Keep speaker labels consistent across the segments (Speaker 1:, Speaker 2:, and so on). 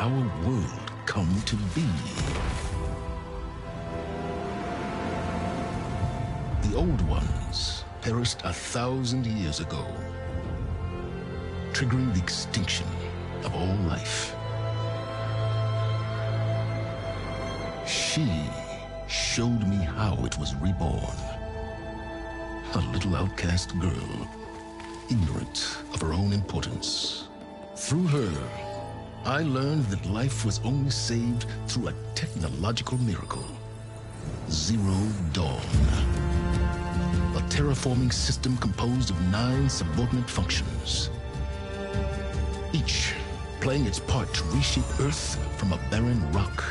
Speaker 1: our world come to be? The Old Ones perished 1,000 years ago, triggering the extinction of all life. She showed me how it was reborn. A little outcast girl, ignorant of her own importance. Through her, I learned that life was only saved through a technological miracle. Zero Dawn. A terraforming system composed of 9 subordinate functions, each playing its part to reshape Earth from a barren rock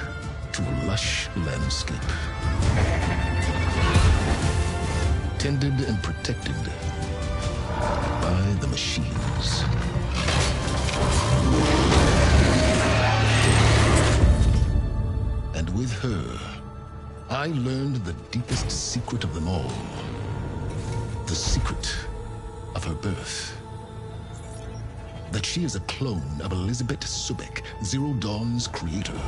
Speaker 1: to a lush landscape. Tended and protected by the machines. And with her, I learned the deepest secret of them all. The secret of her birth. That she is a clone of Elizabeth Sobek, Zero Dawn's creator.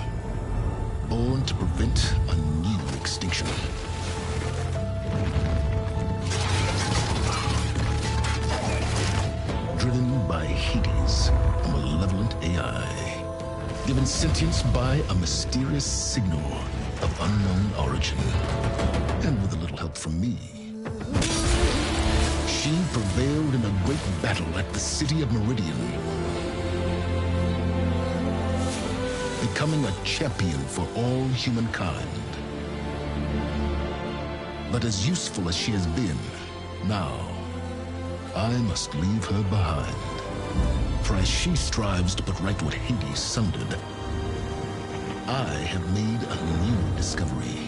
Speaker 1: Born to prevent a new extinction. Driven by Hades, a malevolent AI. Given sentience by a mysterious signal of unknown origin. And with a little help from me, she prevailed in a great battle at the city of Meridian, becoming a champion for all humankind. But as useful as she has been, now I must leave her behind. For as she strives to put right what Hades sundered, I have made a new discovery.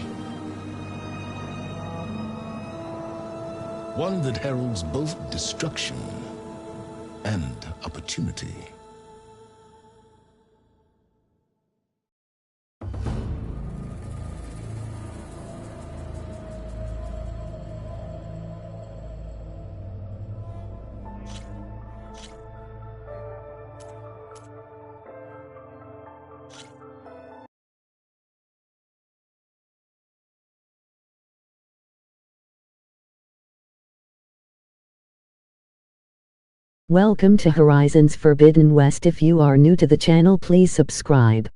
Speaker 1: One that heralds both destruction and opportunity.
Speaker 2: Welcome to Horizons Forbidden West. If you are new to the channel, please subscribe.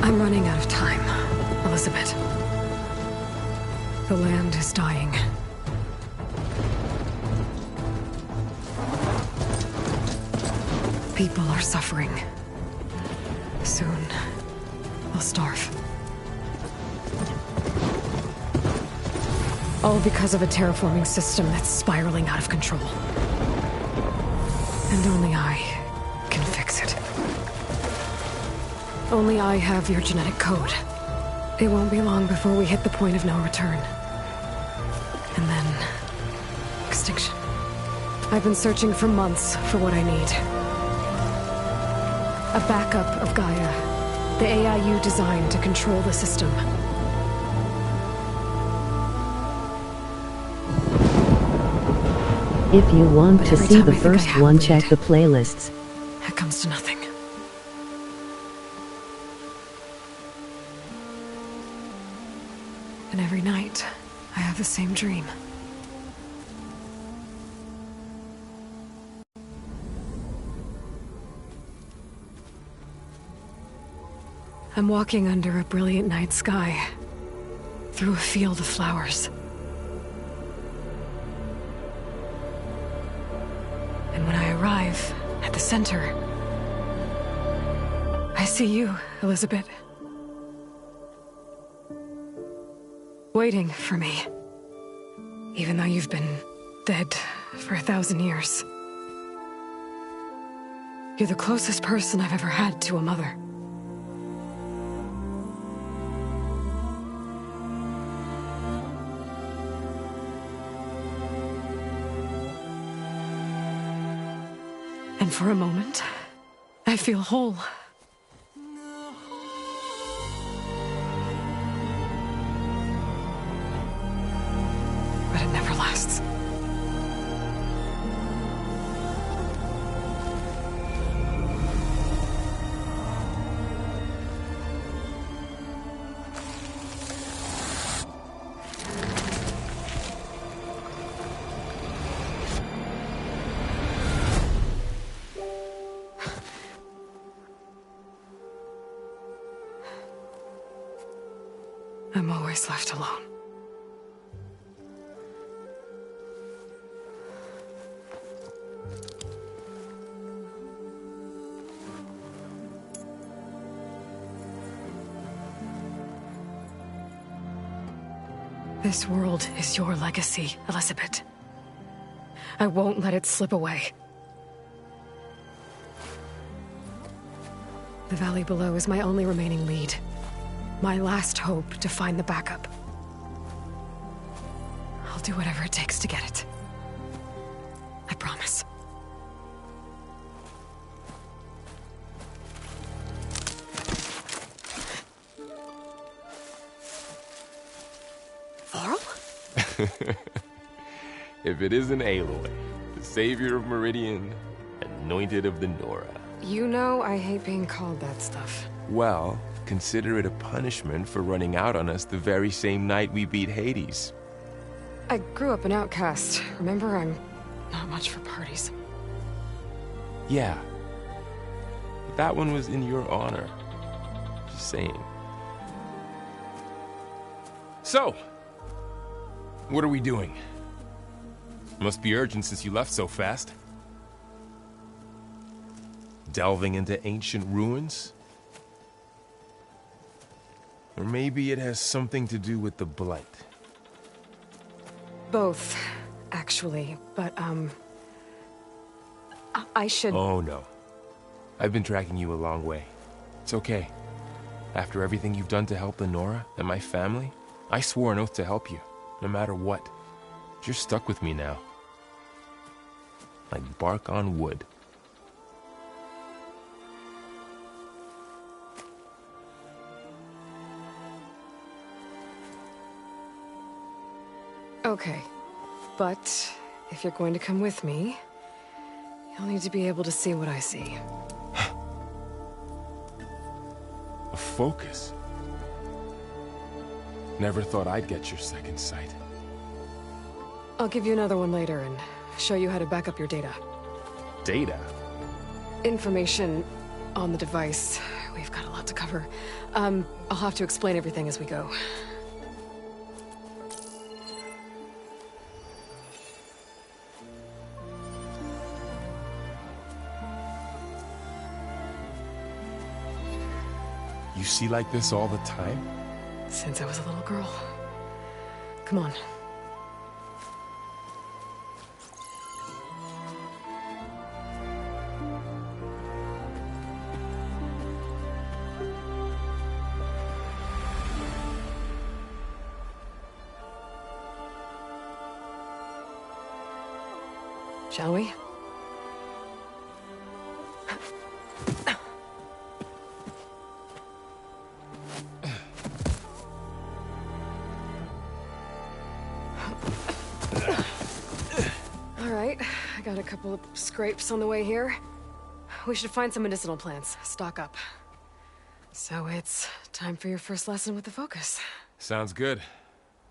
Speaker 3: I'm running out of time, Elizabeth. The land is dying. People are suffering. Soon, they'll starve. All because of a terraforming system that's spiraling out of control. And only I can fix it. Only I have your genetic code. It won't be long before we hit the point of no return. And then... extinction. I've been searching for months for what I need. A backup of Gaia. The AI you designed to control the system.
Speaker 2: If you want to see the first one, check the playlists.
Speaker 3: It comes to nothing. And every Every night, I have the same dream. I'm walking under a brilliant night sky, through a field of flowers. And when I arrive at the center, I see you, Elizabeth. Waiting for me. Even though you've been dead for 1,000 years. You're the closest person I've ever had to a mother. And for a moment, I feel whole. But it never lasts. I'm always left alone. This world is your legacy, Elizabeth. I won't let it slip away. The valley below is my only remaining lead. My last hope to find the backup. I'll do whatever it takes to get it. I promise. Varl?
Speaker 4: If it isn't Aloy, the savior of Meridian, anointed of the Nora.
Speaker 3: You know I hate being called that stuff.
Speaker 4: Well, consider it a punishment for running out on us the very same night we beat Hades.
Speaker 3: I grew up an outcast. Remember, I'm not much for parties.
Speaker 4: Yeah. But that one was in your honor. Just saying. So, what are we doing? Must be urgent since you left so fast. Delving into ancient ruins? Or maybe it has something to do with the Blight.
Speaker 3: Both, actually, but, I should...
Speaker 4: Oh, no. I've been tracking you a long way. It's okay. After everything you've done to help the Nora and my family, I swore an oath to help you, no matter what. You're stuck with me now. Like bark on wood.
Speaker 3: Okay, but if you're going to come with me, you'll need to be able to see what I see.
Speaker 4: A focus? Never thought I'd get your second sight.
Speaker 3: I'll give you another one later and show you how to back up your data.
Speaker 4: Data?
Speaker 3: Information on the device. We've got a lot to cover. I'll have to explain everything as we go.
Speaker 4: You see like this all the time?
Speaker 3: Since I was a little girl. Come on. Shall we? All right, I got a couple of scrapes on the way here. We should find some medicinal plants, stock up. So it's time for your first lesson with the Focus.
Speaker 4: Sounds good.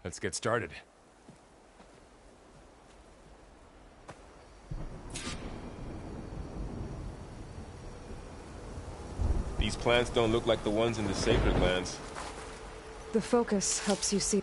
Speaker 4: Let's get started. These plants don't look like the ones in the Sacred Lands.
Speaker 3: The focus helps you see.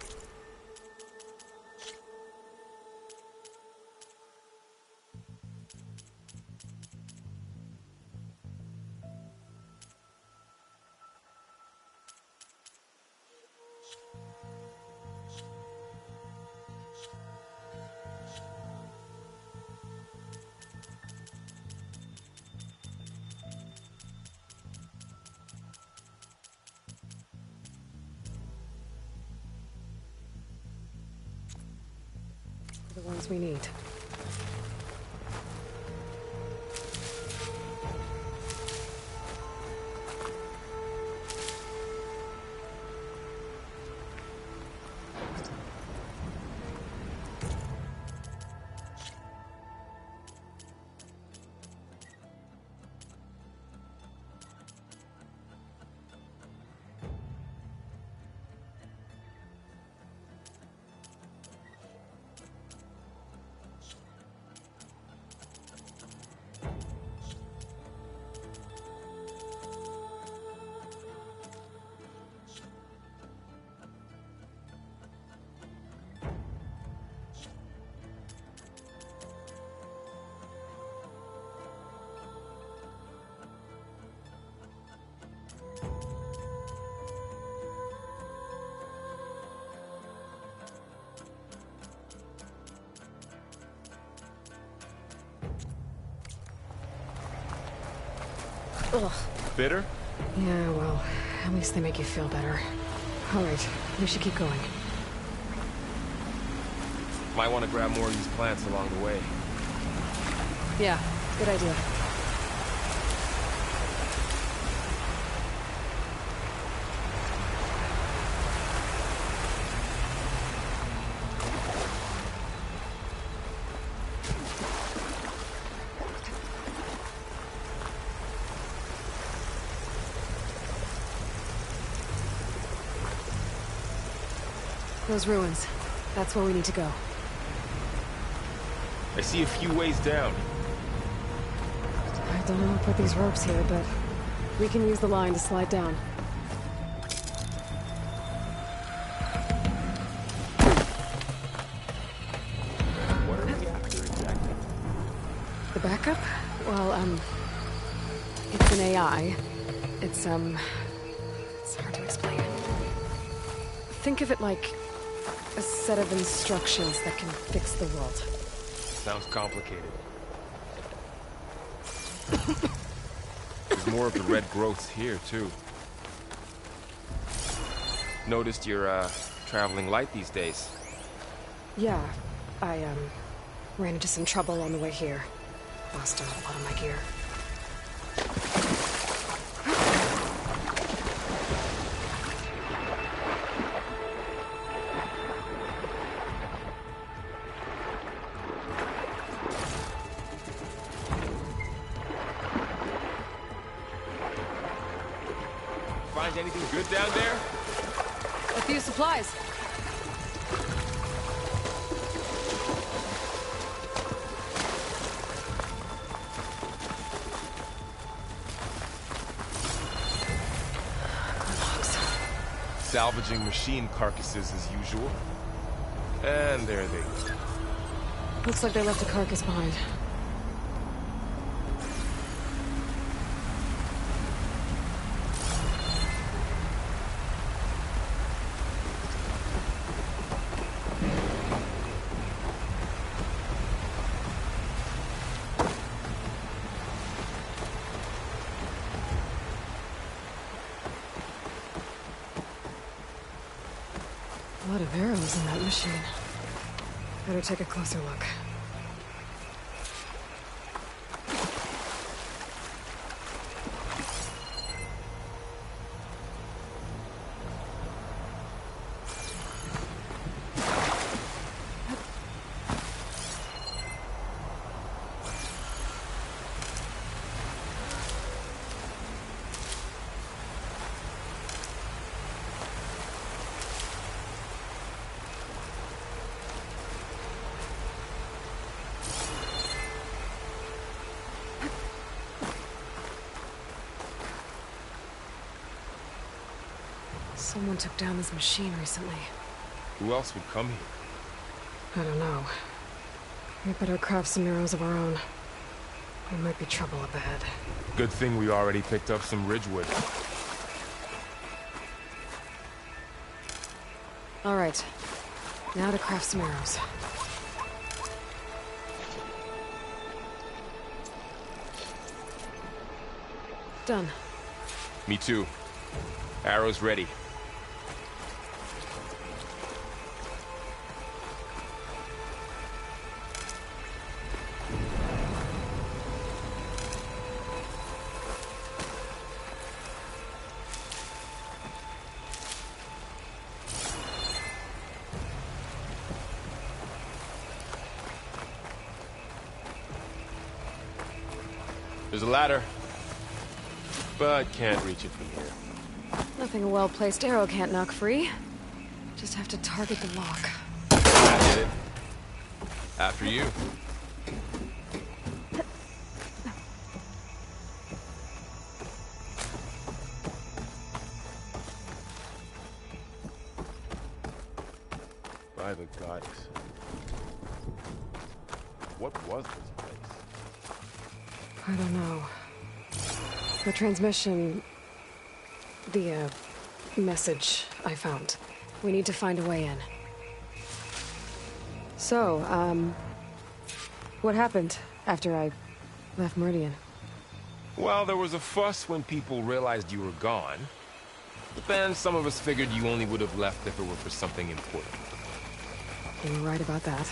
Speaker 3: The ones we need. Ugh.
Speaker 4: Bitter?
Speaker 3: Yeah, well, at least they make you feel better. Alright, we should keep going.
Speaker 4: Might want to grab more of these plants along the way.
Speaker 3: Yeah, good idea. Those ruins. That's where we need to go.
Speaker 4: I see a few ways down.
Speaker 3: I don't know who put these ropes here, but we can use the line to slide down.
Speaker 4: What are we after exactly?
Speaker 3: The backup? Well, it's an AI. It's hard to explain. Think of it like a set of instructions that can fix the world.
Speaker 4: Sounds complicated. There's more of the red growths here, too. Noticed you're, traveling light these days.
Speaker 3: Yeah, I, ran into some trouble on the way here. Lost a lot of my gear.
Speaker 4: Find anything good down there?
Speaker 3: A few supplies.
Speaker 4: Salvaging machine carcasses as usual. And there they go.
Speaker 3: Looks like they left a carcass behind. A lot of arrows in that machine. Better take a closer look. Someone took down this machine recently.
Speaker 4: Who else would come here?
Speaker 3: I don't know. We better craft some arrows of our own. There might be trouble up ahead.
Speaker 4: Good thing we already picked up some Ridgewood.
Speaker 3: All right. Now to craft some arrows. Done.
Speaker 4: Me too. Arrows ready. There's a ladder, but can't reach it from here.
Speaker 3: Nothing a well-placed arrow can't knock free. Just have to target the lock.
Speaker 4: I did it. After you. By the goddess. What was this place?
Speaker 3: I don't know. The transmission... The, message I found. We need to find a way in. So, what happened after I left Meridian?
Speaker 4: Well, there was a fuss when people realized you were gone. But then some of us figured you only would have left if it were for something important.
Speaker 3: You were right about that.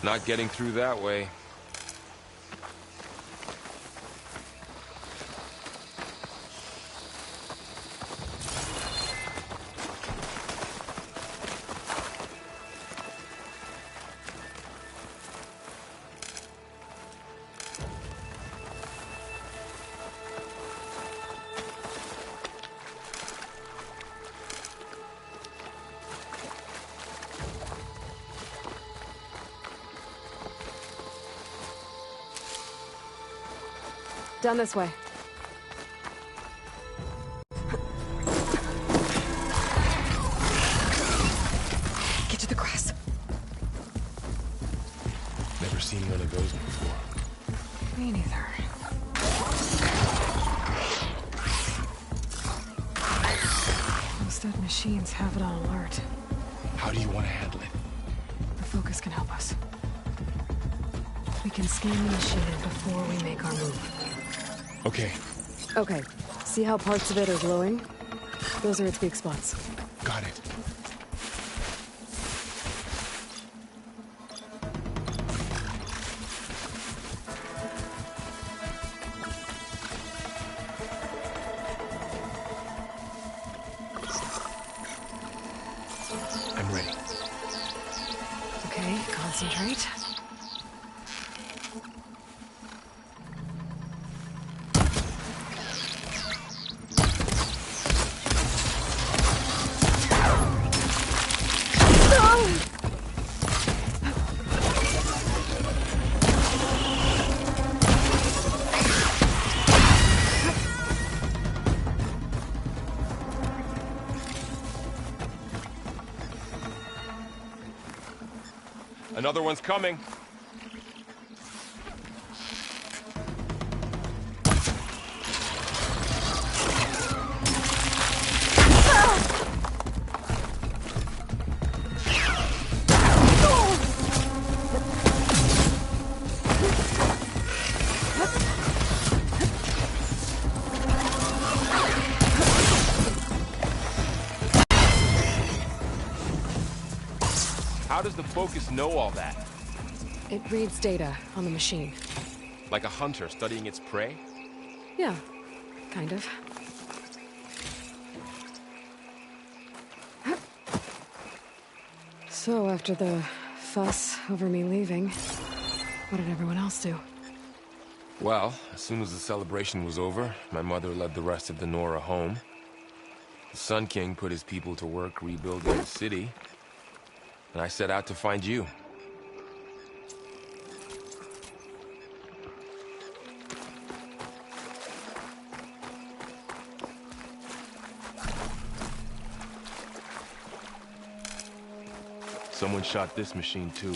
Speaker 4: Not getting through that way.
Speaker 3: Down this way. Get to the grass.
Speaker 4: Never seen one of those before.
Speaker 3: Me neither. Those dead machines have it on alert.
Speaker 4: How do you want to handle it?
Speaker 3: The focus can help us. We can scan the machine before we make our move.
Speaker 4: Okay,
Speaker 3: Okay. See how parts of it are glowing? Those are its weak spots.
Speaker 4: got it. I'm ready.
Speaker 3: Okay, concentrate.
Speaker 4: Another one's coming. How does the focus know all that?
Speaker 3: It reads data on the machine.
Speaker 4: Like a hunter studying its prey?
Speaker 3: Yeah, kind of. So, after the fuss over me leaving, what did everyone else do?
Speaker 4: Well, as soon as the celebration was over, my mother led the rest of the Nora home. The Sun King put his people to work rebuilding the city, and I set out to find you. Someone shot this machine too.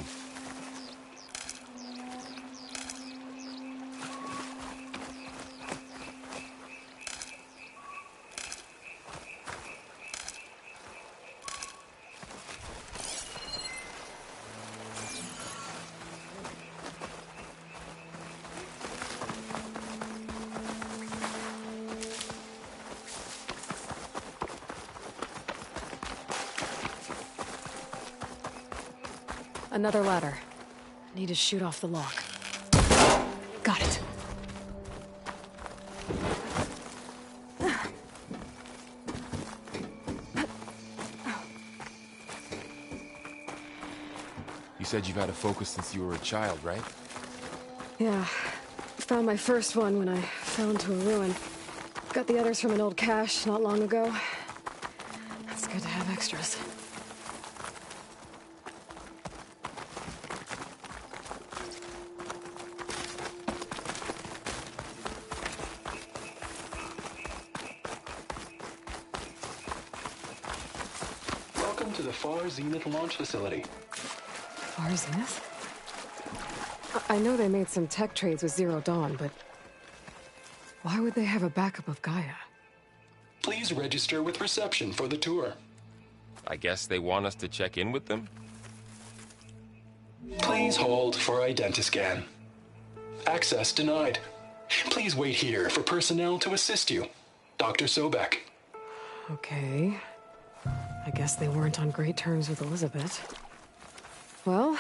Speaker 3: Another ladder. Need to shoot off the lock. Got it.
Speaker 4: You said you've had a focus since you were a child, right?
Speaker 3: Yeah. Found my first one when I fell into a ruin. Got the others from an old cache not long ago. It's good to have extras.
Speaker 5: Welcome to the Far Zenith launch facility.
Speaker 3: Far Zenith? I know they made some tech trades with Zero Dawn, but why would they have a backup of Gaia?
Speaker 5: Please register with reception for the tour.
Speaker 4: I guess they want us to check in with them?
Speaker 5: Please hold for identiscan. Access denied. Please wait here for personnel to assist you. Dr. Sobek.
Speaker 3: Okay. I guess they weren't on great terms with Elizabeth. Well,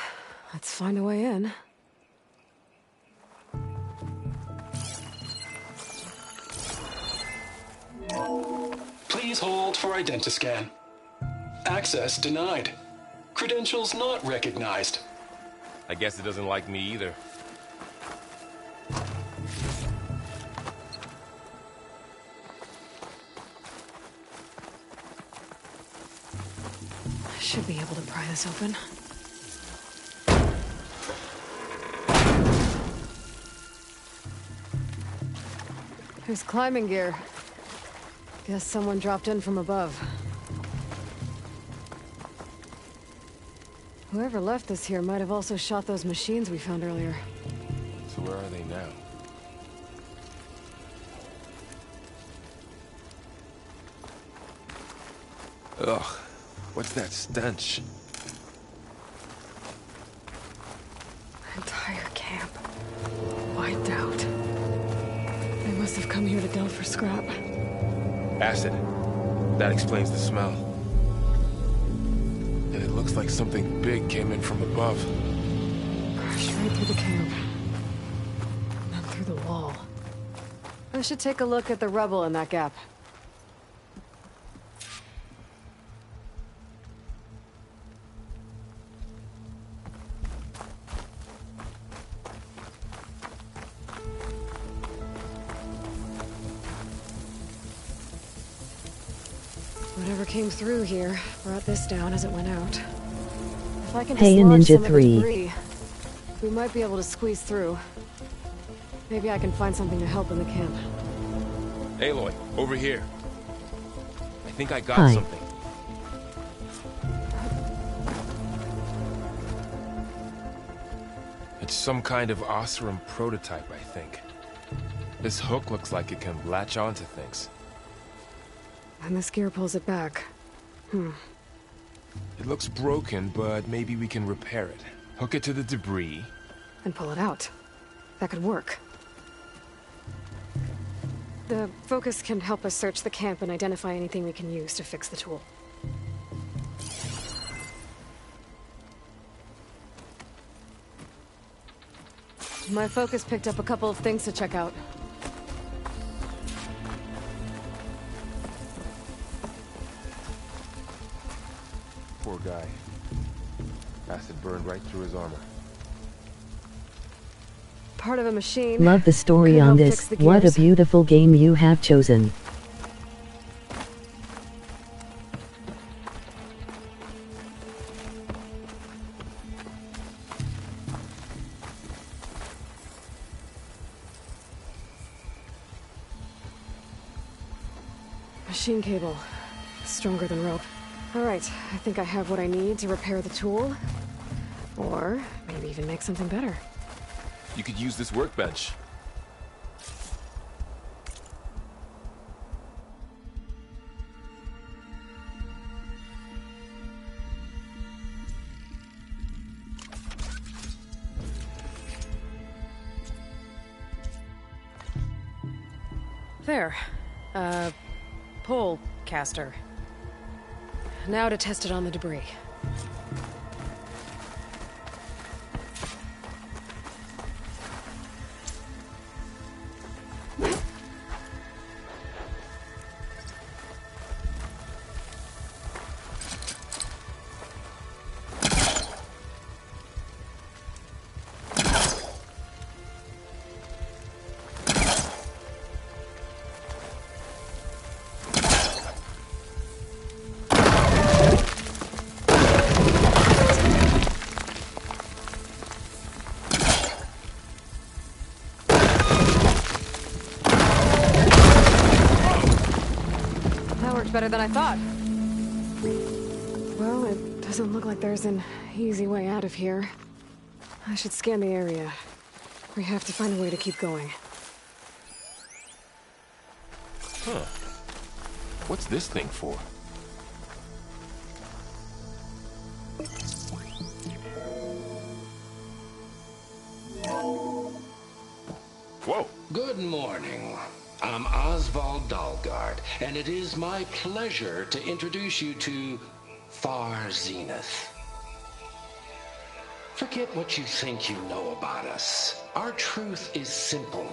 Speaker 3: let's find a way in.
Speaker 5: Please hold for identiscan. Access denied. Credentials not recognized.
Speaker 4: I guess it doesn't like me either.
Speaker 3: I should be able to pry this open. There's climbing gear. Guess someone dropped in from above. Whoever left this here might have also shot those machines we found earlier.
Speaker 4: So where are they now? Ugh, what's that stench?
Speaker 3: Entire camp. Wiped out. They must have come here to delve for scrap.
Speaker 4: Acid. That explains the smell. And it looks like something big came in from above.
Speaker 3: Crashed right through the camp. And then through the wall. I should take a look at the rubble in that gap. Whatever came through here brought this down as it went out. If I can
Speaker 2: Hey,
Speaker 3: dislodge
Speaker 2: Ninja
Speaker 3: some of the
Speaker 2: 3.
Speaker 3: debris, we might be able to squeeze through. Maybe I can find something to help in the camp.
Speaker 4: Aloy, over here. I think I got
Speaker 2: Hi.
Speaker 4: something. It's some kind of Osram prototype, I think. This hook looks like it can latch onto things.
Speaker 3: And this gear pulls it back.
Speaker 4: It looks broken, but maybe we can repair it. Hook it to the debris.
Speaker 3: And pull it out. That could work. The focus can help us search the camp and identify anything we can use to fix the tool. My focus picked up a couple of things to check out.
Speaker 4: Poor guy. Acid burned right through his armor.
Speaker 3: Part of a machine.
Speaker 2: Love the story
Speaker 3: Could
Speaker 2: on
Speaker 3: help
Speaker 2: this.
Speaker 3: fix the
Speaker 2: What a
Speaker 3: gears.
Speaker 2: beautiful game you have chosen.
Speaker 3: machine cable. Stronger than rope. Alright, I think I have what I need to repair the tool. Or maybe even make something better.
Speaker 4: You could use this workbench.
Speaker 3: There. Pole caster. Now to test it on the debris. Better than I thought. Well, it doesn't look like there's an easy way out of here. I should scan the area. We have to find a way to keep going.
Speaker 4: Huh. What's this thing for? Whoa!
Speaker 6: Good morning. I'm Oswald Dalgard, and it is my pleasure to introduce you to Far Zenith. Forget what you think you know about us. Our truth is simple.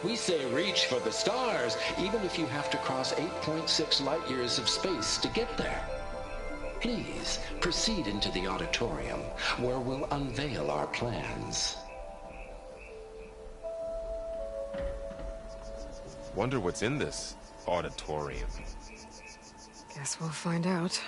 Speaker 6: We say reach for the stars, even if you have to cross 8.6 light years of space to get there. Please, proceed into the auditorium, where we'll unveil our plans.
Speaker 4: Wonder what's in this auditorium.
Speaker 3: Guess we'll find out.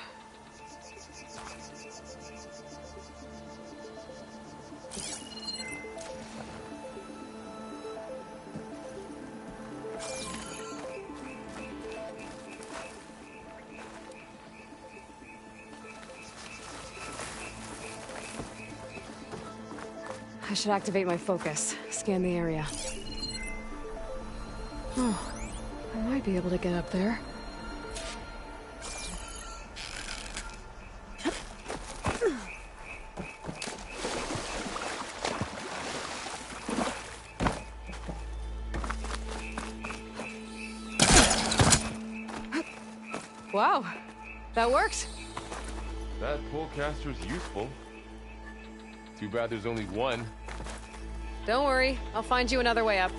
Speaker 3: I should activate my focus, scan the area. Oh, I might be able to get up there. Wow, that worked.
Speaker 4: That pullcaster's useful. Too bad there's only one.
Speaker 3: Don't worry, I'll find you another way up.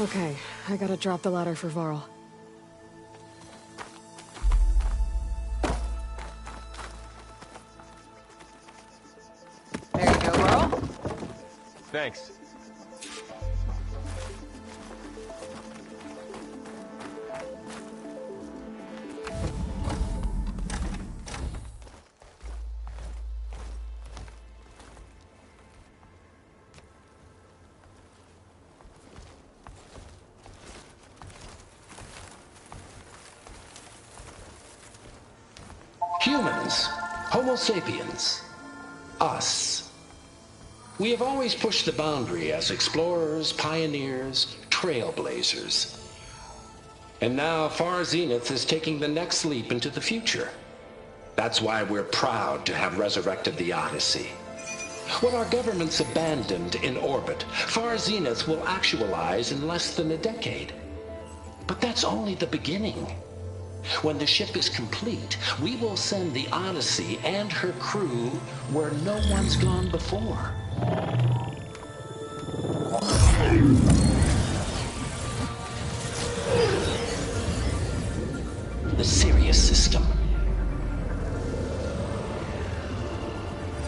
Speaker 3: Okay, I gotta drop the ladder for Varl. There you go, Varl.
Speaker 4: Thanks.
Speaker 6: Humans, Homo sapiens, us. We have always pushed the boundary as explorers, pioneers, trailblazers. And now Far Zenith is taking the next leap into the future. That's why we're proud to have resurrected the Odyssey. What our governments abandoned in orbit, Far Zenith will actualize in less than a decade. But that's only the beginning. When the ship is complete, we will send the Odyssey and her crew where no one's gone before. The Sirius system.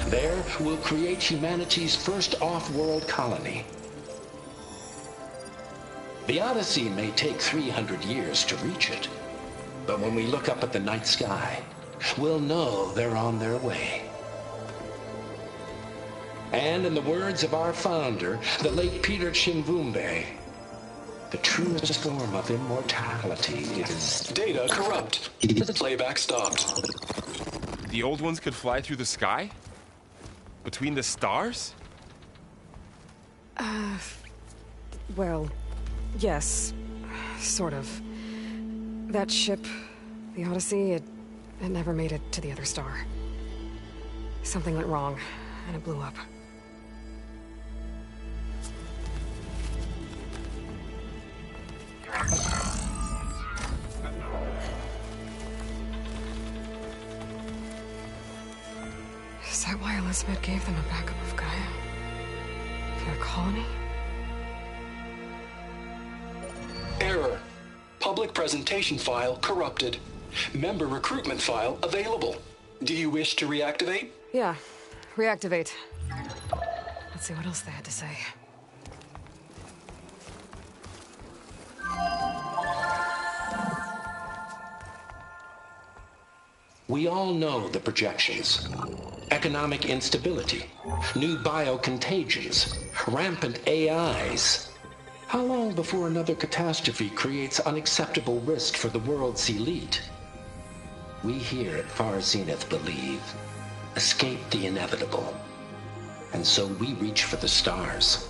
Speaker 6: There, we'll create humanity's first off-world colony. The Odyssey may take 300 years to reach it, but when we look up at the night sky, we'll know they're on their way. And in the words of our founder, the late Peter Chimvumbe, the truest form of immortality is...
Speaker 5: Data corrupt. Playback stopped.
Speaker 4: The old ones could fly through the sky? Between the stars?
Speaker 3: Well, yes. Sort of. That ship, the Odyssey, it never made it to the other star. Something went wrong, and it blew up. Is that why Elizabeth gave them a backup of Gaia? For their colony?
Speaker 5: Error. Public presentation file corrupted. Member recruitment file available. Do you wish to reactivate?
Speaker 3: Yeah. Reactivate. Let's see what else they had to say.
Speaker 6: We all know the projections. Economic instability, new biocontagions, rampant AIs. How long before another catastrophe creates unacceptable risk for the world's elite? We here at Far Zenith believe, escape the inevitable. And so we reach for the stars.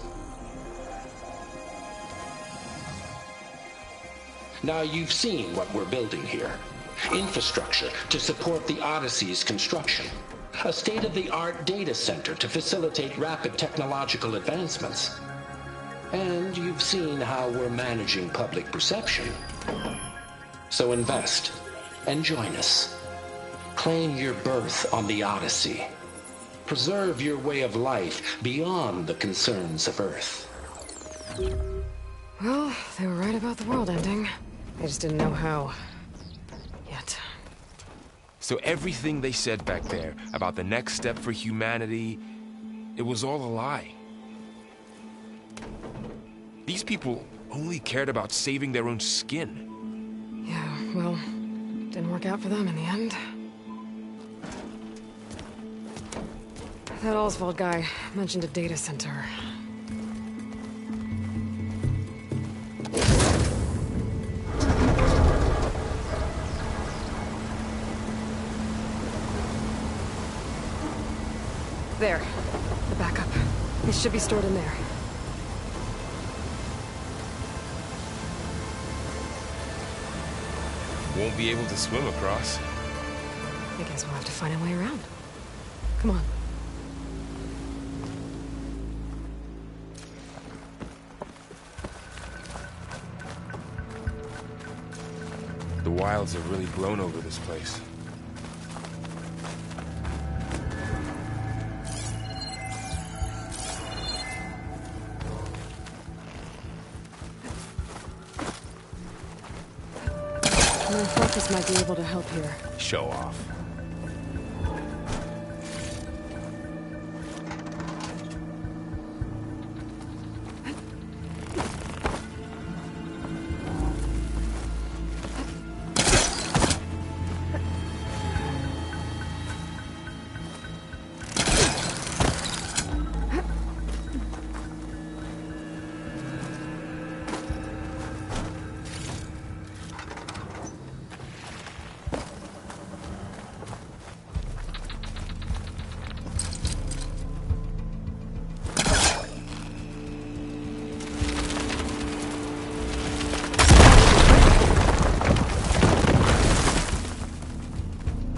Speaker 6: Now you've seen what we're building here. Infrastructure to support the Odyssey's construction. A state-of-the-art data center to facilitate rapid technological advancements. And you've seen how we're managing public perception. So invest and join us. Claim your berth on the Odyssey. Preserve your way of life beyond the concerns of Earth.
Speaker 3: Well, they were right about the world ending. They just didn't know how. Yet.
Speaker 4: So everything they said back there about the next step for humanity, it was all a lie. These people only cared about saving their own skin.
Speaker 3: Yeah, well, didn't work out for them in the end. That Oswald guy mentioned a data center. There. The backup. It should be stored in there.
Speaker 4: Won't be able to swim across.
Speaker 3: I guess we'll have to find a way around. Come on.
Speaker 4: The wilds have really grown over this place.
Speaker 3: My focus might be able to help here.
Speaker 4: Show off.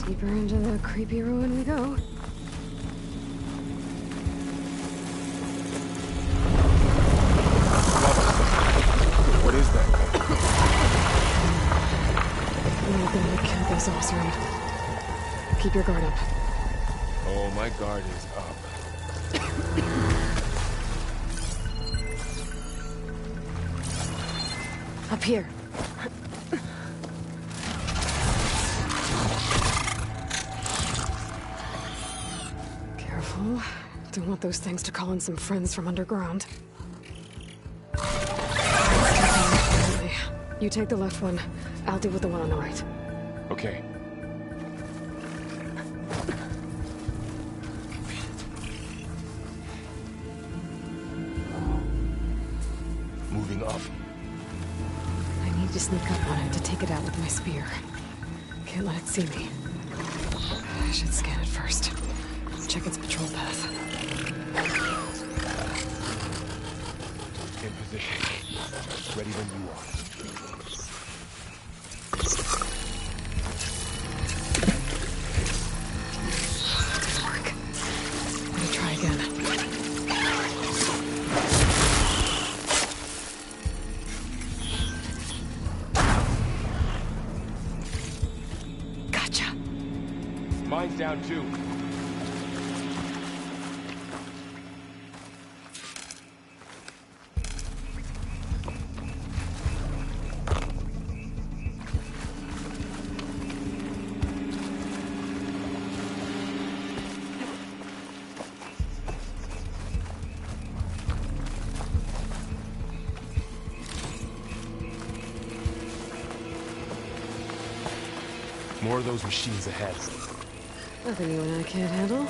Speaker 3: Deeper into the creepy ruin we go.
Speaker 4: What is that?
Speaker 3: We're gonna kill this Osram. Keep your guard up.
Speaker 4: Oh, my guard is up.
Speaker 3: Up here. Careful. Don't want those things to call in some friends from underground. You take the left one. I'll deal with the one on the right.
Speaker 4: Okay. Moving up.
Speaker 3: I need to sneak up on it to take it out with my spear. Can't let it see me. I should scan it first. Check its patrol path.
Speaker 4: In position. Ready when you are.
Speaker 3: Didn't work. Let me try again. Gotcha.
Speaker 4: Mine's down too. More of those machines ahead.
Speaker 3: Nothing you and I can't handle.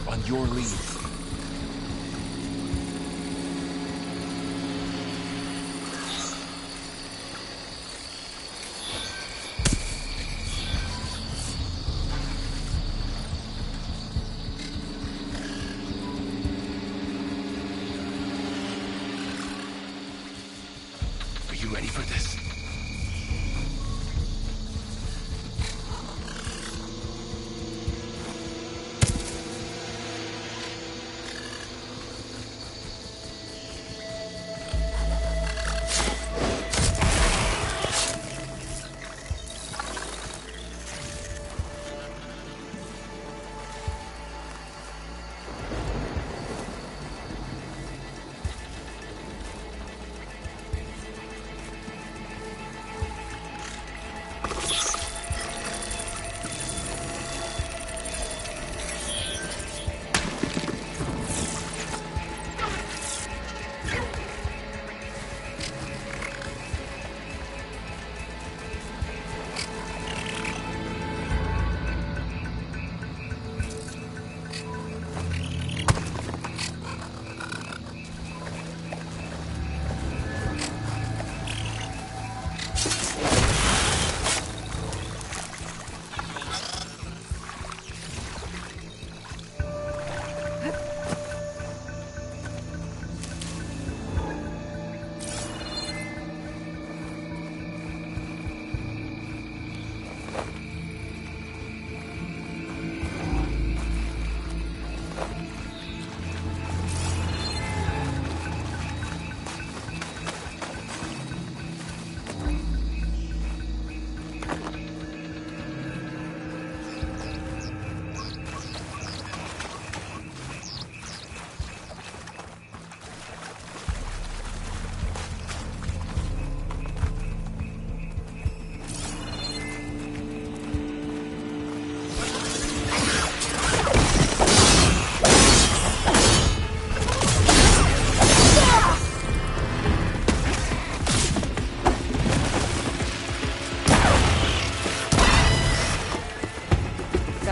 Speaker 4: On your lead. Are you ready for this?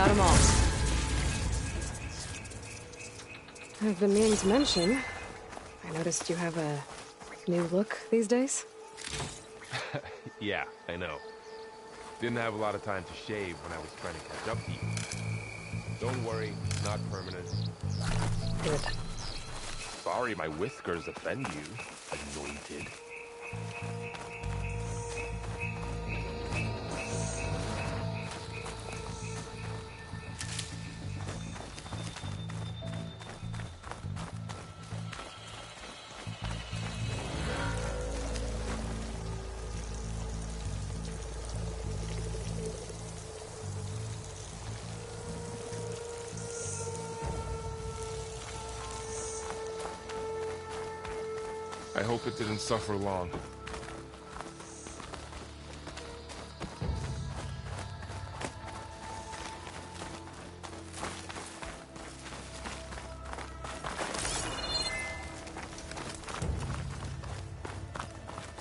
Speaker 3: Got them all. I've been meaning to mention, I noticed you have a new look these days.
Speaker 4: Yeah, I know. Didn't have a lot of time to shave when I was trying to catch up to you. Don't worry, not permanent.
Speaker 3: Good.
Speaker 4: Sorry my whiskers offend you, anointed. I hope it didn't suffer long.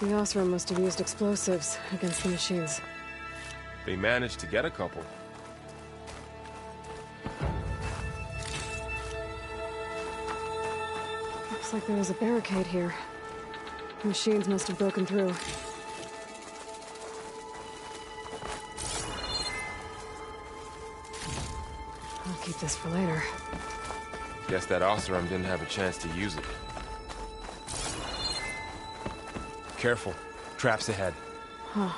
Speaker 3: The Osram must have used explosives against the machines.
Speaker 4: They managed to get a couple.
Speaker 3: Looks like there was a barricade here. The machines must have broken through. I'll keep this for later.
Speaker 4: Guess that Osram didn't have a chance to use it. Careful. Traps ahead.
Speaker 3: Huh.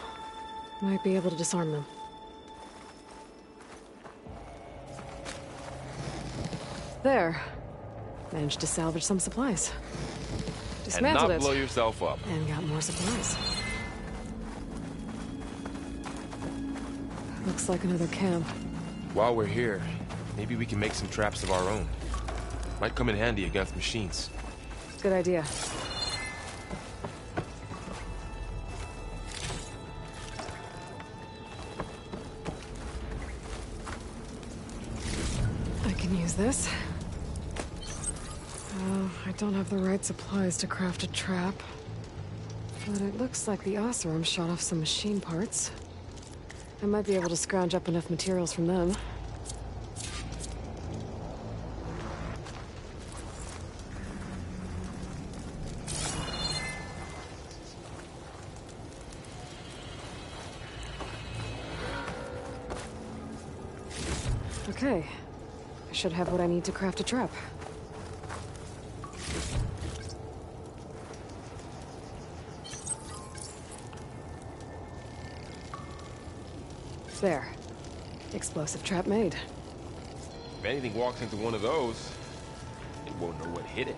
Speaker 3: Might be able to disarm them. There. Managed to salvage some supplies.
Speaker 4: And
Speaker 3: Dismantled
Speaker 4: not
Speaker 3: it.
Speaker 4: blow yourself up.
Speaker 3: And got more supplies. Looks like another camp.
Speaker 4: While we're here, maybe we can make some traps of our own. Might come in handy against machines.
Speaker 3: Good idea. I can use this. I don't have the right supplies to craft a trap. But it looks like the Osram shot off some machine parts. I might be able to scrounge up enough materials from them. Okay. I should have what I need to craft a trap. There. Explosive trap made.
Speaker 4: If anything walks into one of those, it won't know what hit it.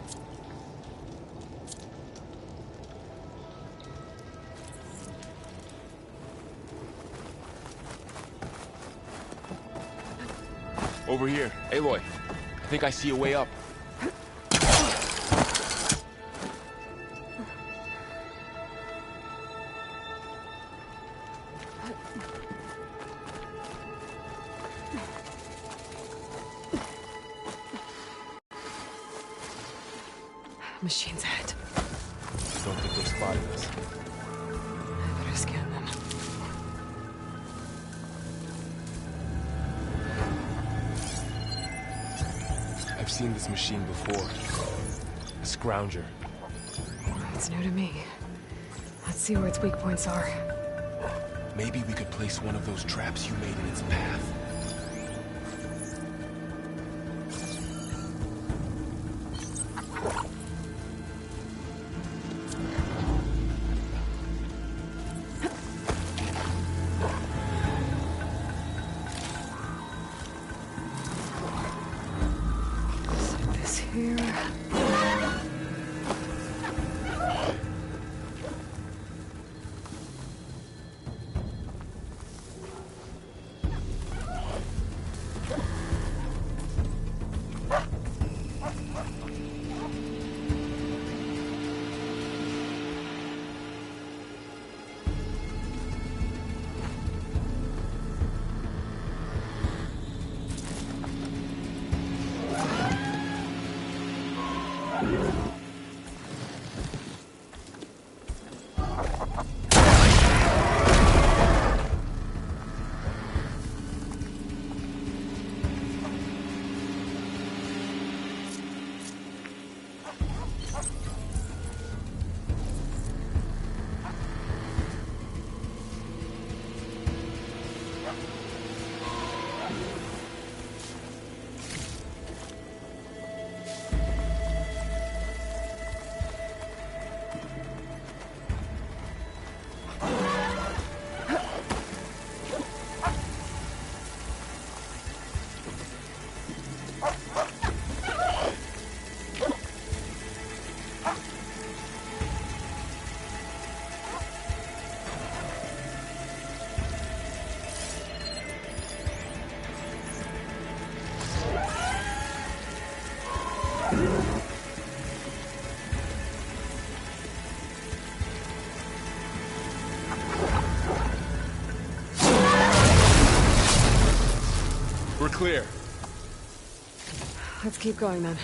Speaker 4: Over here. Aloy, I think I see a way up.
Speaker 3: Machines ahead.
Speaker 4: Don't think they spotted us.
Speaker 3: I better scan them.
Speaker 4: I've seen this machine before. A scrounger.
Speaker 3: It's new to me. Let's see where its weak points are.
Speaker 4: Maybe we could place one of those traps you made in its path.
Speaker 3: Set this here.
Speaker 4: We're clear.
Speaker 3: Let's keep going then.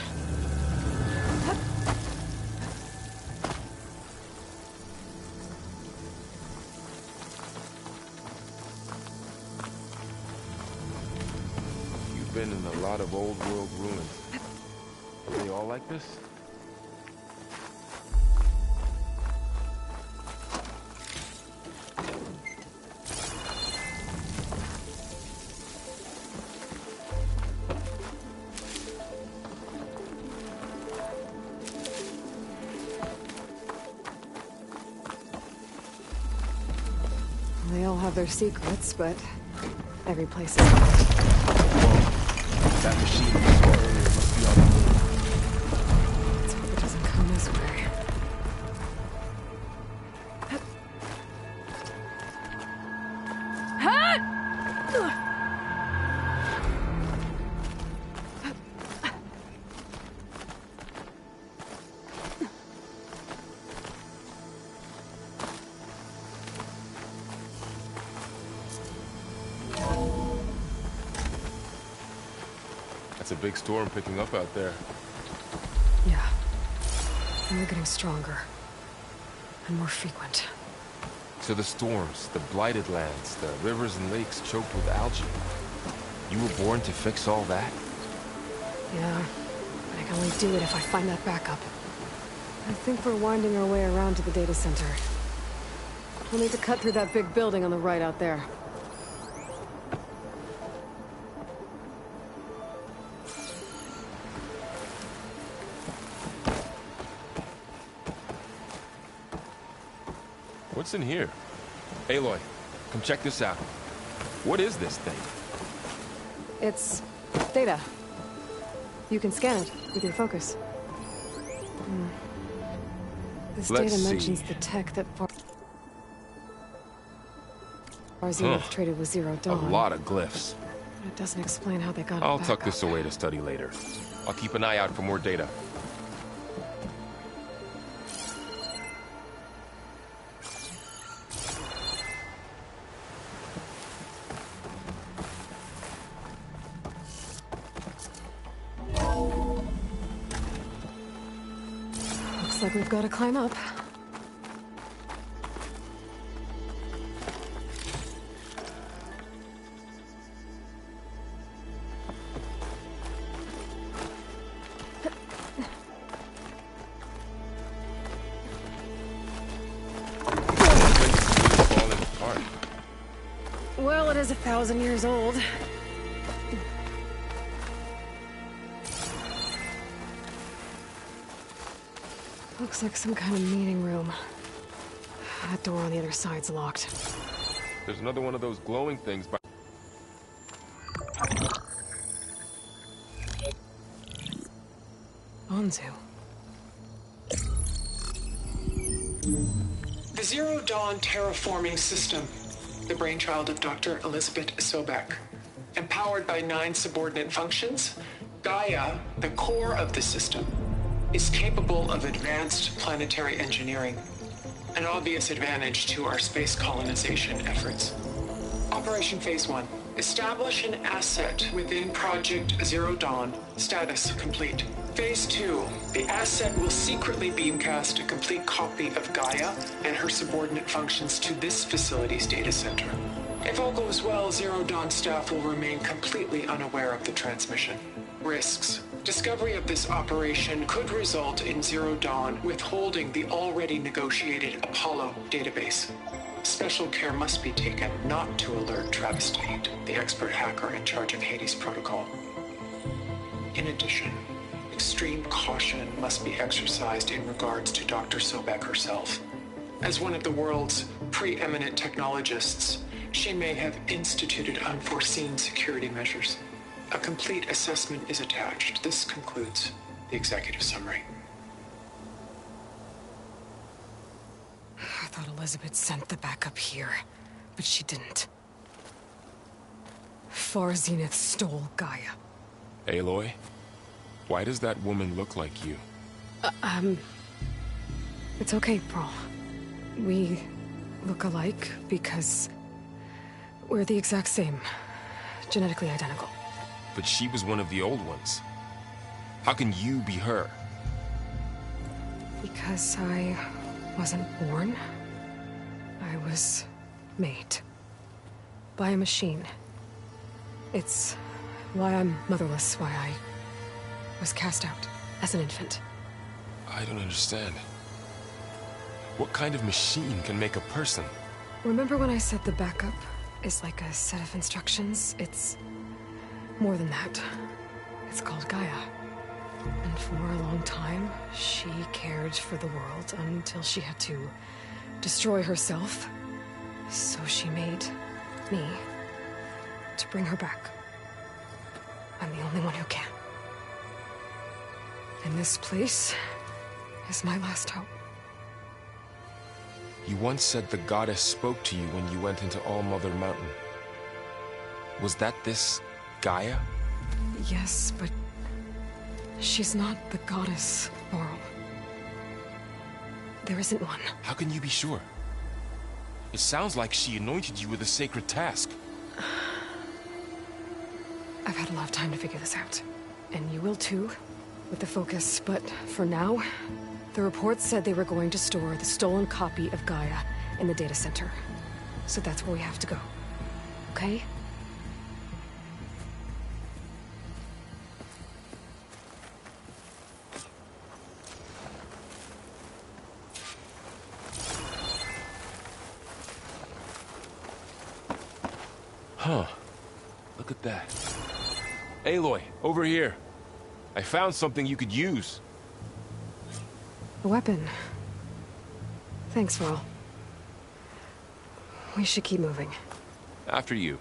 Speaker 4: You've been in a lot of old world ruins. Are they all like this?
Speaker 3: They all have their secrets, but every place is...
Speaker 4: That machine we saw earlier must be on the move.
Speaker 3: Let's hope it doesn't come this way.
Speaker 4: It's a big storm picking up out there.
Speaker 3: Yeah. And they're getting stronger. And more frequent.
Speaker 4: So the storms, the blighted lands, the rivers and lakes choked with algae. You were born to fix all that?
Speaker 3: Yeah. But I can only do it if I find that backup. I think we're winding our way around to the data center. We'll need to cut through that big building on the right out there.
Speaker 4: What's in here? Aloy, come check this out. What is this thing?
Speaker 3: It's... data. You can scan it with your focus. This
Speaker 4: Let's
Speaker 3: data
Speaker 4: see.
Speaker 3: mentions the tech that Farzin traded with Zero
Speaker 4: A
Speaker 3: Dawn.
Speaker 4: lot of glyphs.
Speaker 3: But it doesn't explain how they got
Speaker 4: I'll
Speaker 3: it back
Speaker 4: tuck this
Speaker 3: up.
Speaker 4: away to study later. I'll keep an eye out for more data.
Speaker 3: Looks like we've got to climb up.
Speaker 4: Falling apart.
Speaker 3: Well, it is 1,000 years old. Looks like some kind of meeting room. That door on the other side's locked.
Speaker 4: There's another one of those glowing things by...
Speaker 3: Onzu.
Speaker 7: The Zero Dawn terraforming system, the brainchild of Dr. Elizabeth Sobek. Empowered by 9 subordinate functions, Gaia, the core of the system, is capable of advanced planetary engineering, an obvious advantage to our space colonization efforts. Operation Phase 1. Establish an asset within Project Zero Dawn. Status complete. Phase 2. The asset will secretly beamcast a complete copy of Gaia and her subordinate functions to this facility's data center. If all goes well, Zero Dawn staff will remain completely unaware of the transmission. Risks. Discovery of this operation could result in Zero Dawn withholding the already negotiated Apollo database. Special care must be taken not to alert Travis Tate, the expert hacker in charge of Hades Protocol. In addition, extreme caution must be exercised in regards to Dr. Sobek herself. As one of the world's preeminent technologists, she may have instituted unforeseen security measures. A complete assessment is attached. This concludes the executive summary.
Speaker 3: I thought Elizabeth sent the backup here, but she didn't. Far Zenith stole Gaia.
Speaker 4: Aloy, why does that woman look like you?
Speaker 3: It's okay, Pearl. We look alike because we're the exact same. Genetically identical.
Speaker 4: But she was one of the old ones. How can you be her?
Speaker 3: Because I wasn't born. I was made. By a machine. It's why I'm motherless, why I was cast out as an infant.
Speaker 4: I don't understand. What kind of machine can make a person?
Speaker 3: Remember when I said the backup is like a set of instructions? It's more than that. It's called Gaia. And for a long time, she cared for the world until she had to destroy herself. So she made me to bring her back. I'm the only one who can. And this place is my last hope.
Speaker 4: You once said the goddess spoke to you when you went into All-Mother Mountain. Was that this Gaia?
Speaker 3: Yes, but she's not the goddess, Laurel. There isn't one.
Speaker 4: How can you be sure? It sounds like she anointed you with a sacred task.
Speaker 3: I've had a lot of time to figure this out. And you will too, with the focus. But for now, the reports said they were going to store the stolen copy of Gaia in the data center. So that's where we have to go. Okay?
Speaker 4: Huh. Look at that. Aloy, over here. I found something you could use.
Speaker 3: A weapon. Thanks, Val. We should keep moving.
Speaker 4: After you.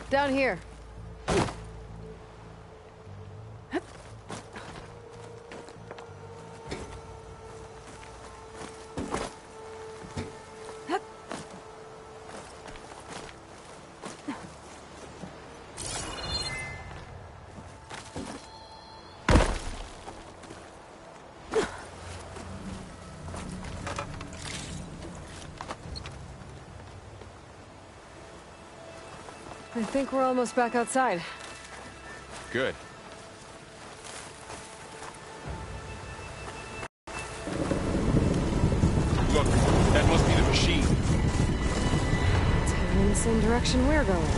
Speaker 3: Down here. I think we're almost back outside.
Speaker 4: Good. Look, that must be the machine.
Speaker 3: It's heading in the same direction we're going.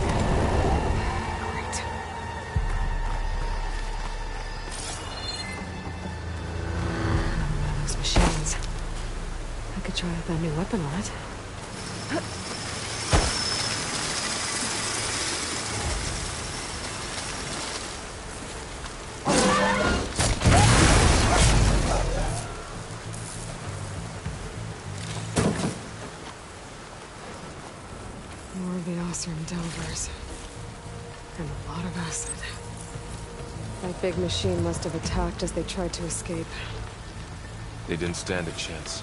Speaker 3: Great. Those machines. I could try out that new weapon on it. More of the Oseram Delvers. And a lot of acid. That big machine must have attacked as they tried to escape.
Speaker 4: They didn't stand a chance.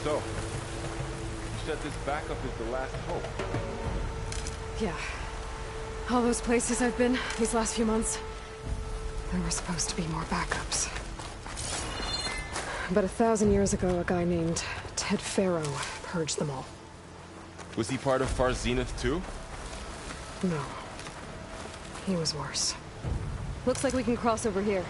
Speaker 4: So, you said this backup is the last hope.
Speaker 3: Yeah. All those places I've been these last few months, there were supposed to be more backups. but 1,000 years ago, a guy named Ted Faro purged them all.
Speaker 4: Was he part of Far Zenith too?
Speaker 3: No. He was worse.
Speaker 8: Looks like we can cross over here.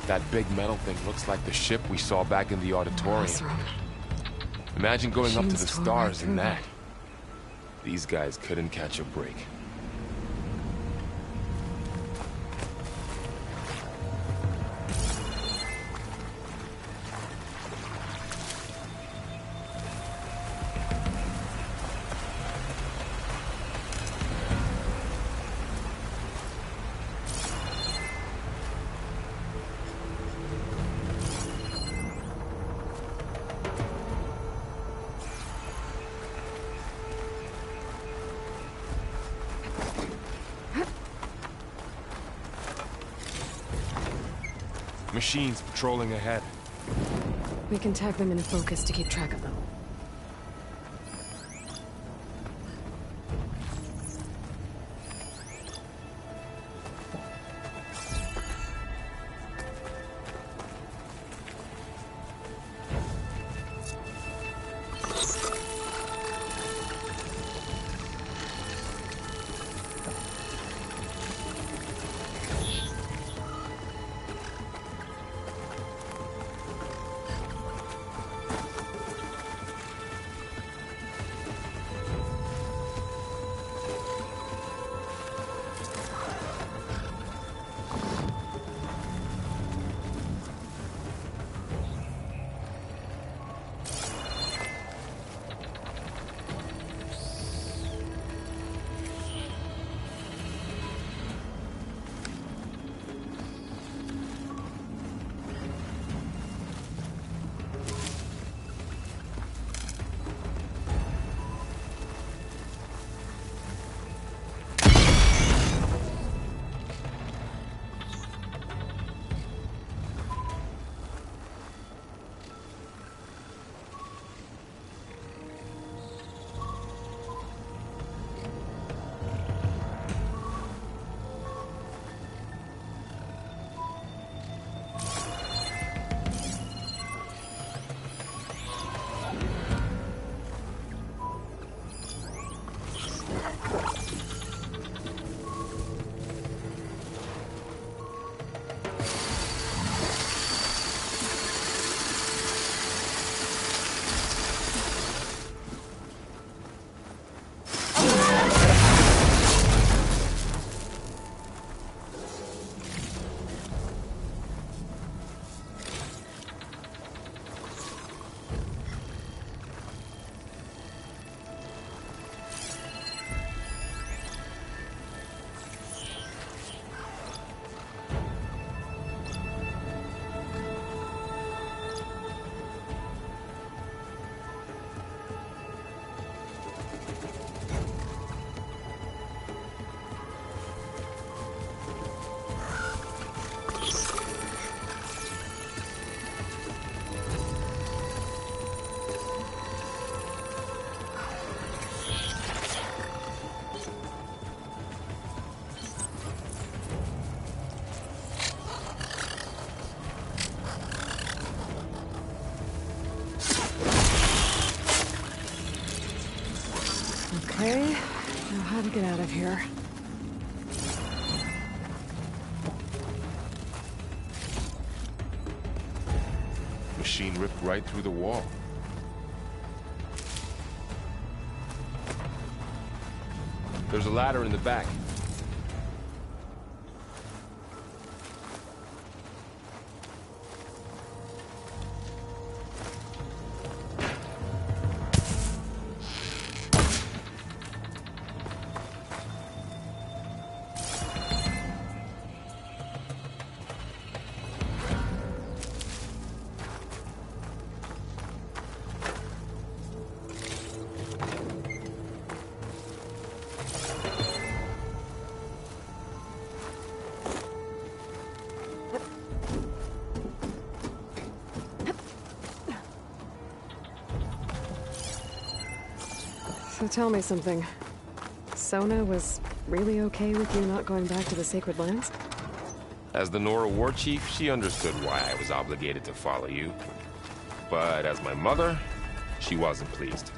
Speaker 4: That big metal thing looks like the ship we saw back in the auditorium. Imagine going up to the stars in that. These guys couldn't catch a break. Machines patrolling ahead.
Speaker 3: We can tag them in focus to keep track of them. Okay, now how to get out of here.
Speaker 4: Machine ripped right through the wall. There's a ladder in the back.
Speaker 3: So tell me something. Sona was really okay with you not going back to the Sacred Lands?
Speaker 4: As the Nora war chief, she understood why I was obligated to follow you. But as my mother, she wasn't pleased.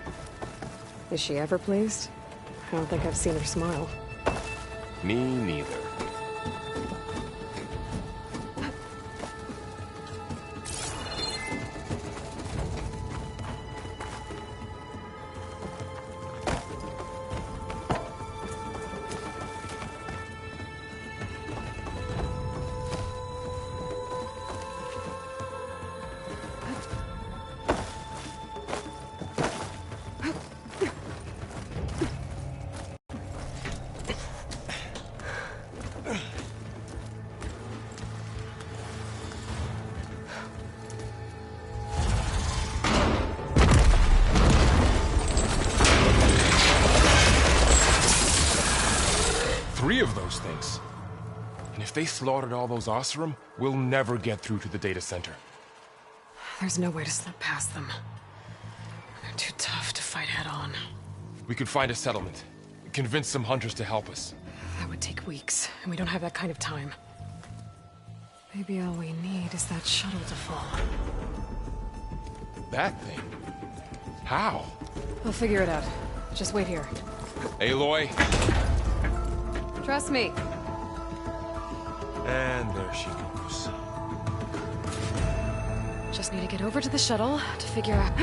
Speaker 3: Is she ever pleased? I don't think I've seen her smile.
Speaker 4: Me neither. Three of those things. And if they slaughtered all those Oseram, we'll never get through to the data center.
Speaker 3: There's no way to slip past them. They're too tough to fight head-on.
Speaker 4: We could find a settlement. Convince some hunters to help us.
Speaker 3: That would take weeks, and we don't have that kind of time. Maybe all we need is that shuttle to fall.
Speaker 4: That thing? How?
Speaker 3: I'll figure it out. Just wait here.
Speaker 4: Aloy.
Speaker 3: Trust me.
Speaker 4: And there she goes.
Speaker 3: Just need to get over to the shuttle to figure out...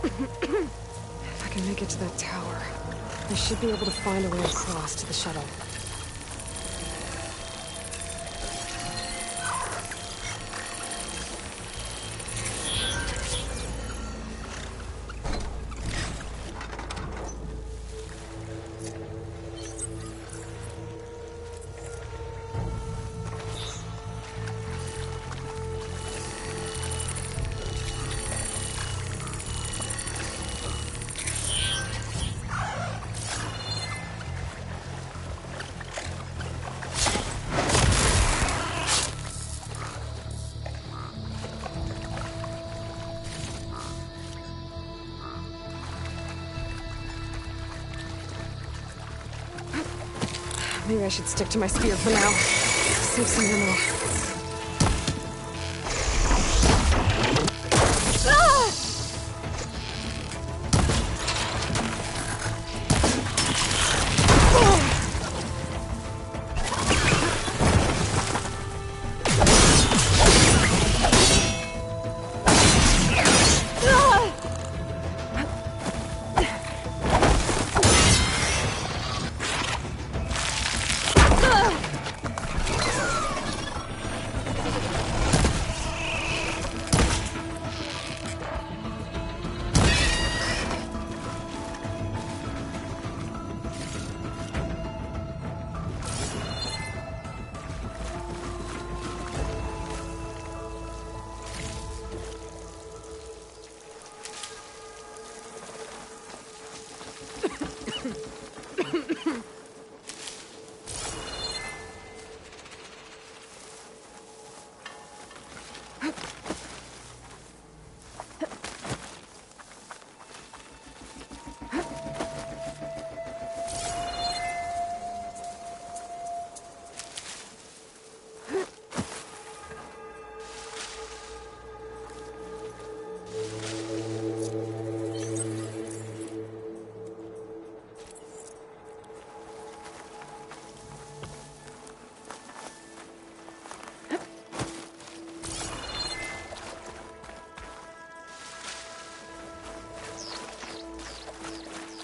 Speaker 3: If I can make it to that tower, I should be able to find a way across to the shuttle. Maybe I should stick to my spear for now. Save some ammo.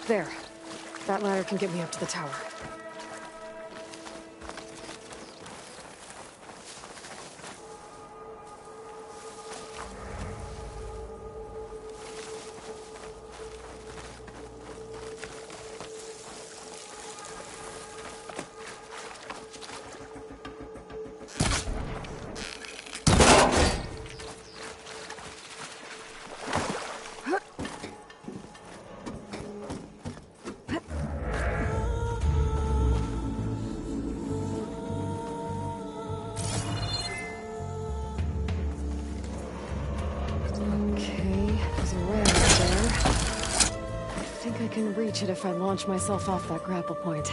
Speaker 3: There. That ladder can get me up to the tower. I can reach it if I launch myself off that grapple point.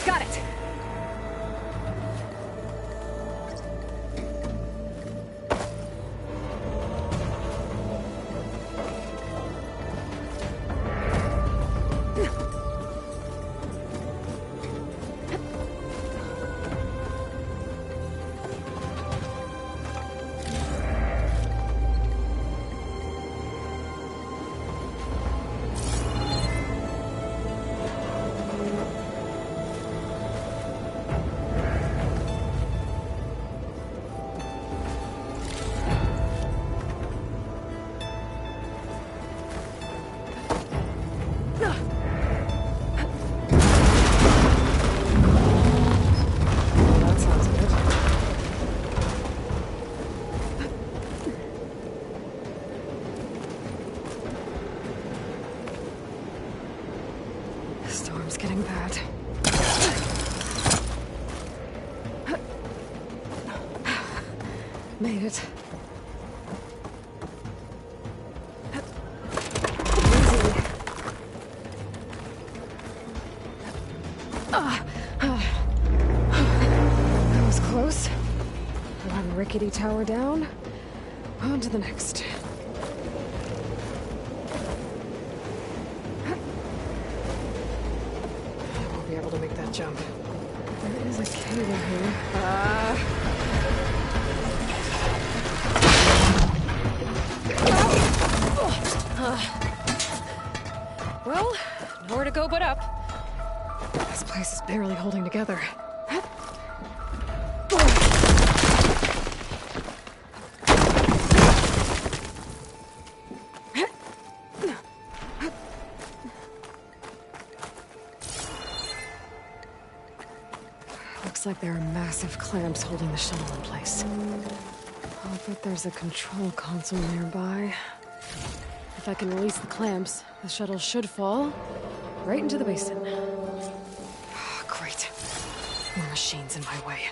Speaker 3: Got it! Storm's getting bad. Made it. That was close. One rickety tower down. On to the next. Be able to make that jump. There is a cable here. Well, nowhere to go but up. This place is barely holding together. Looks like there are massive clamps holding the shuttle in place. I'll bet there's a control console nearby. If I can release the clamps, the shuttle should fall right into the basin. Great. More machines in my way.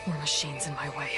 Speaker 3: More machines in my way.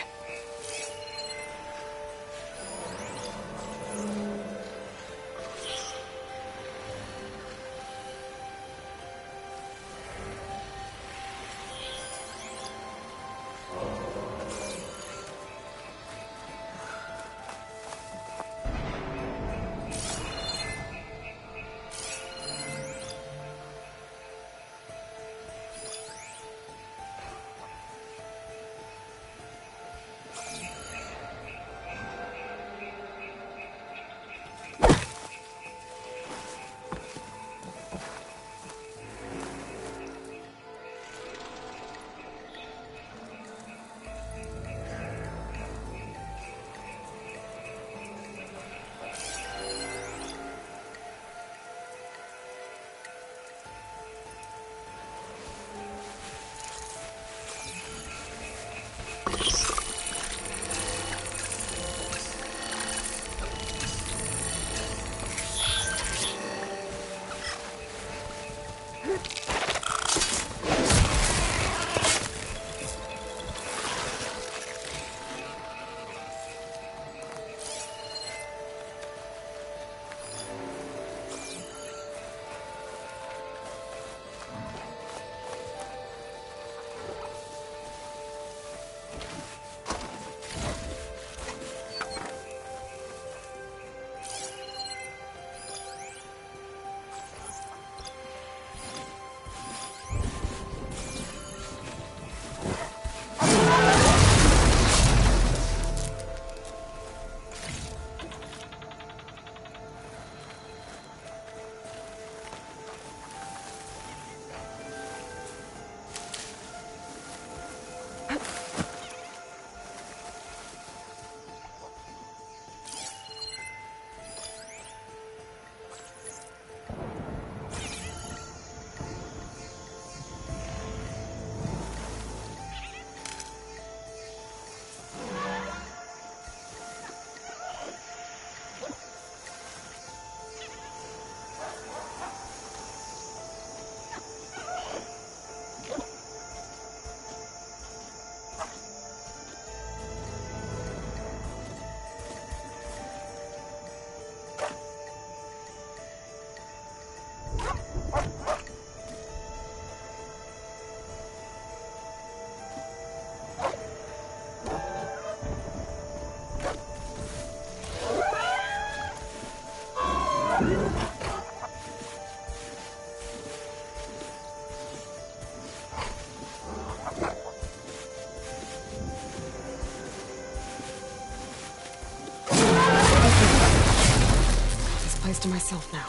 Speaker 3: To myself now.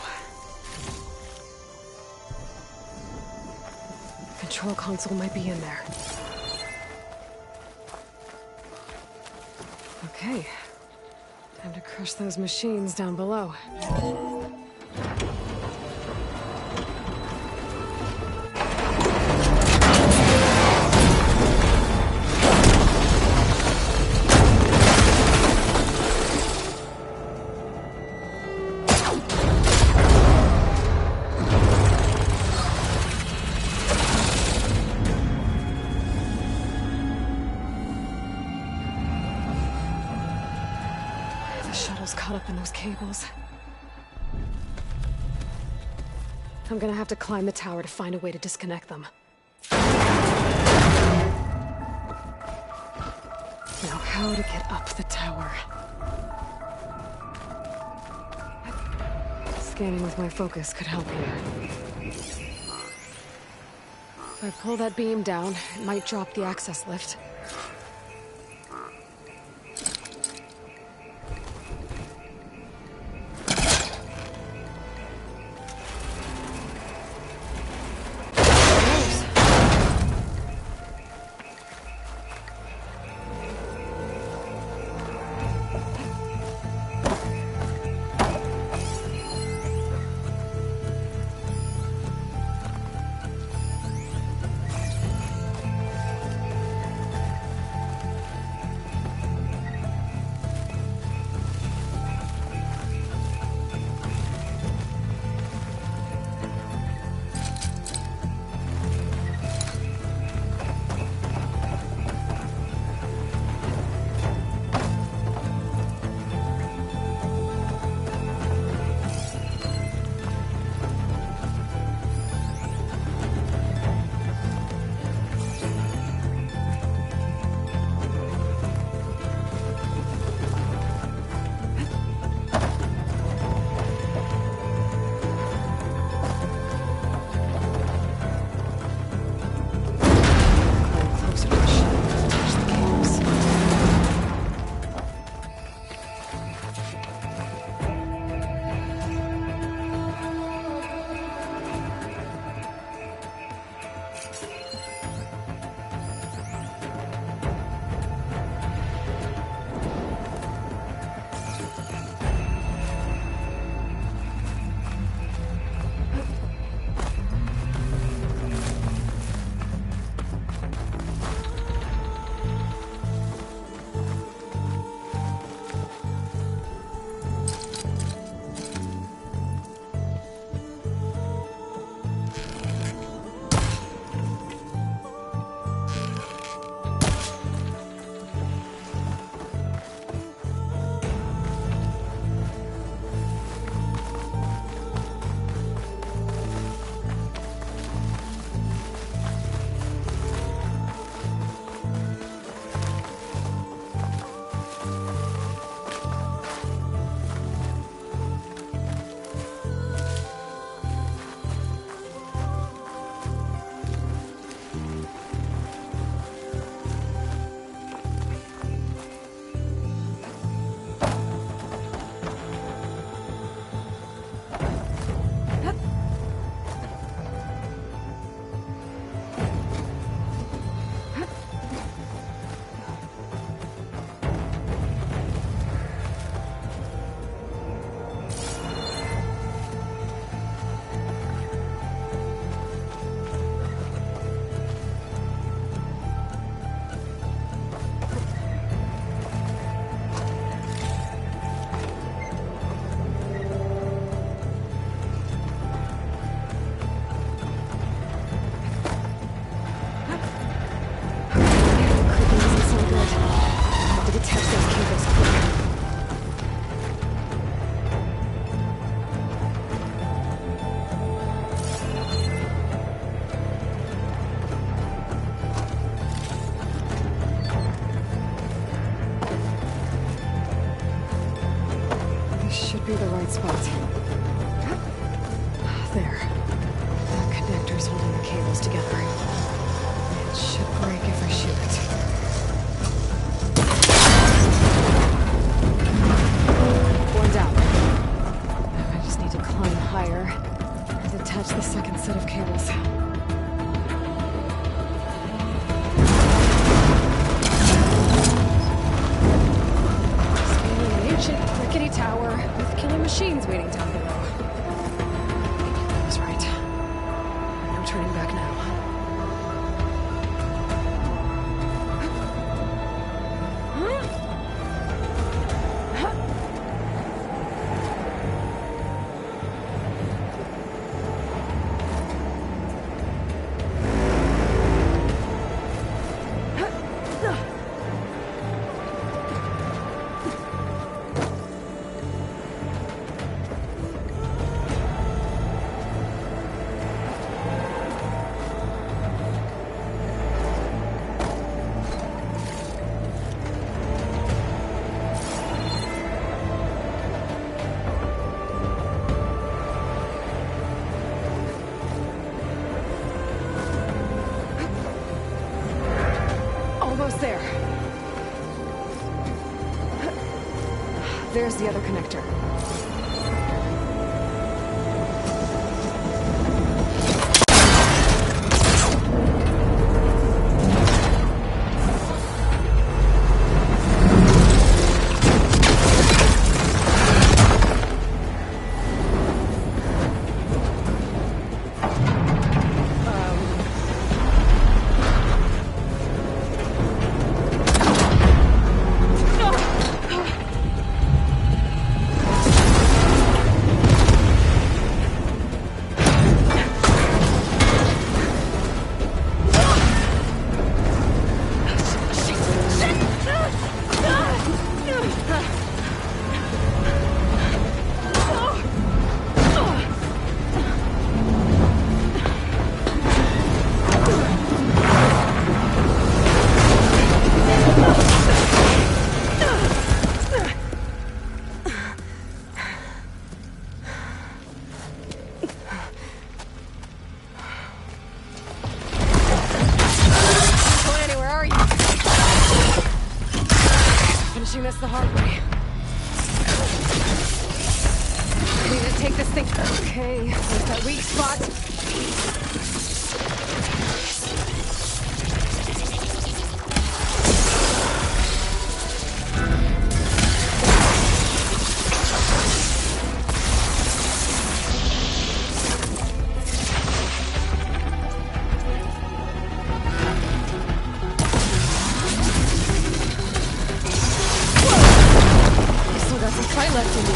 Speaker 3: Control console might be in there. Okay. Time to crush those machines down below. Caught up in those cables. I'm gonna have to climb the tower to find a way to disconnect them. Now, how to get up the tower? Scanning with my focus could help here. If I pull that beam down, it might drop the access lift. cables together. It should break if I shoot it. One down. I just need to climb higher and attach the second set of cables. Scaling an ancient rickety tower with killer machines waiting down below. I was right. No turning back now. Almost there. There's the other connector. This the hard way. I need to take this thing. Okay, there's that weak spot. Fight left in you.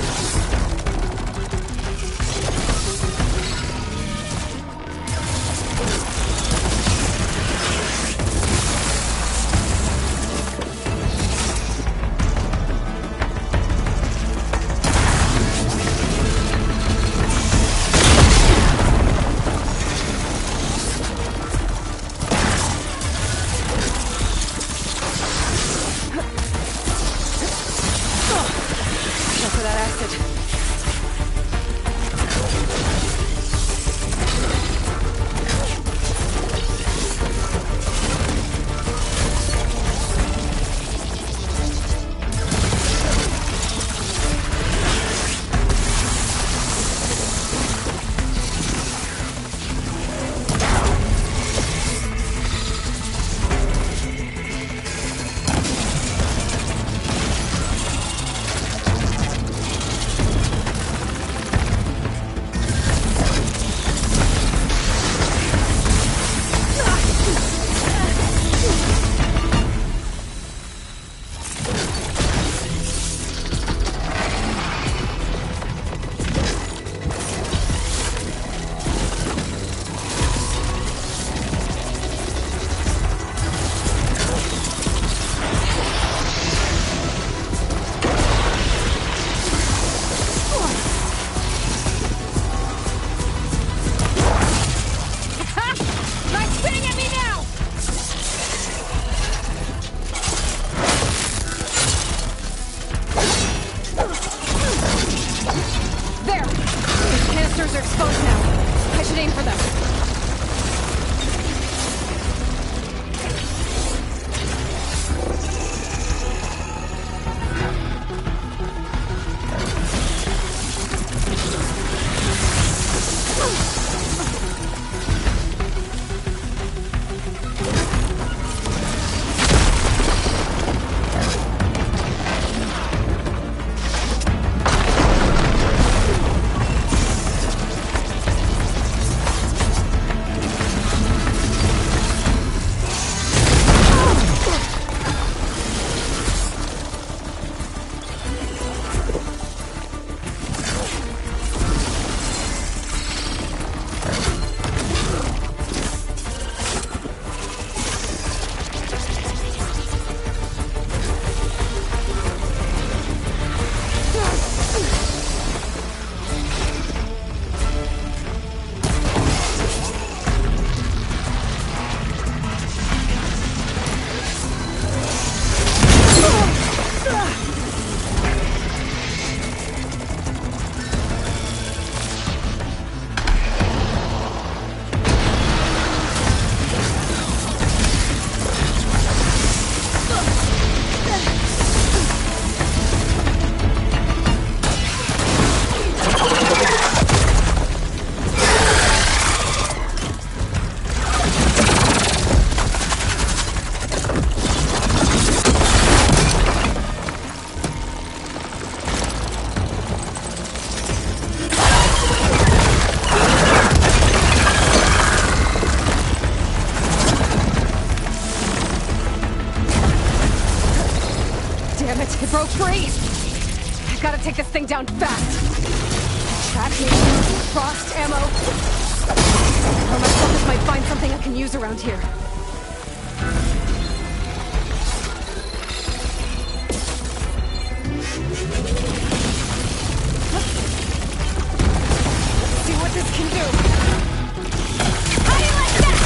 Speaker 3: broke free! I've gotta take this thing down fast! Tracking, frost ammo... Or my focus might find something I can use around here. Let's see what this can do! How do you like that?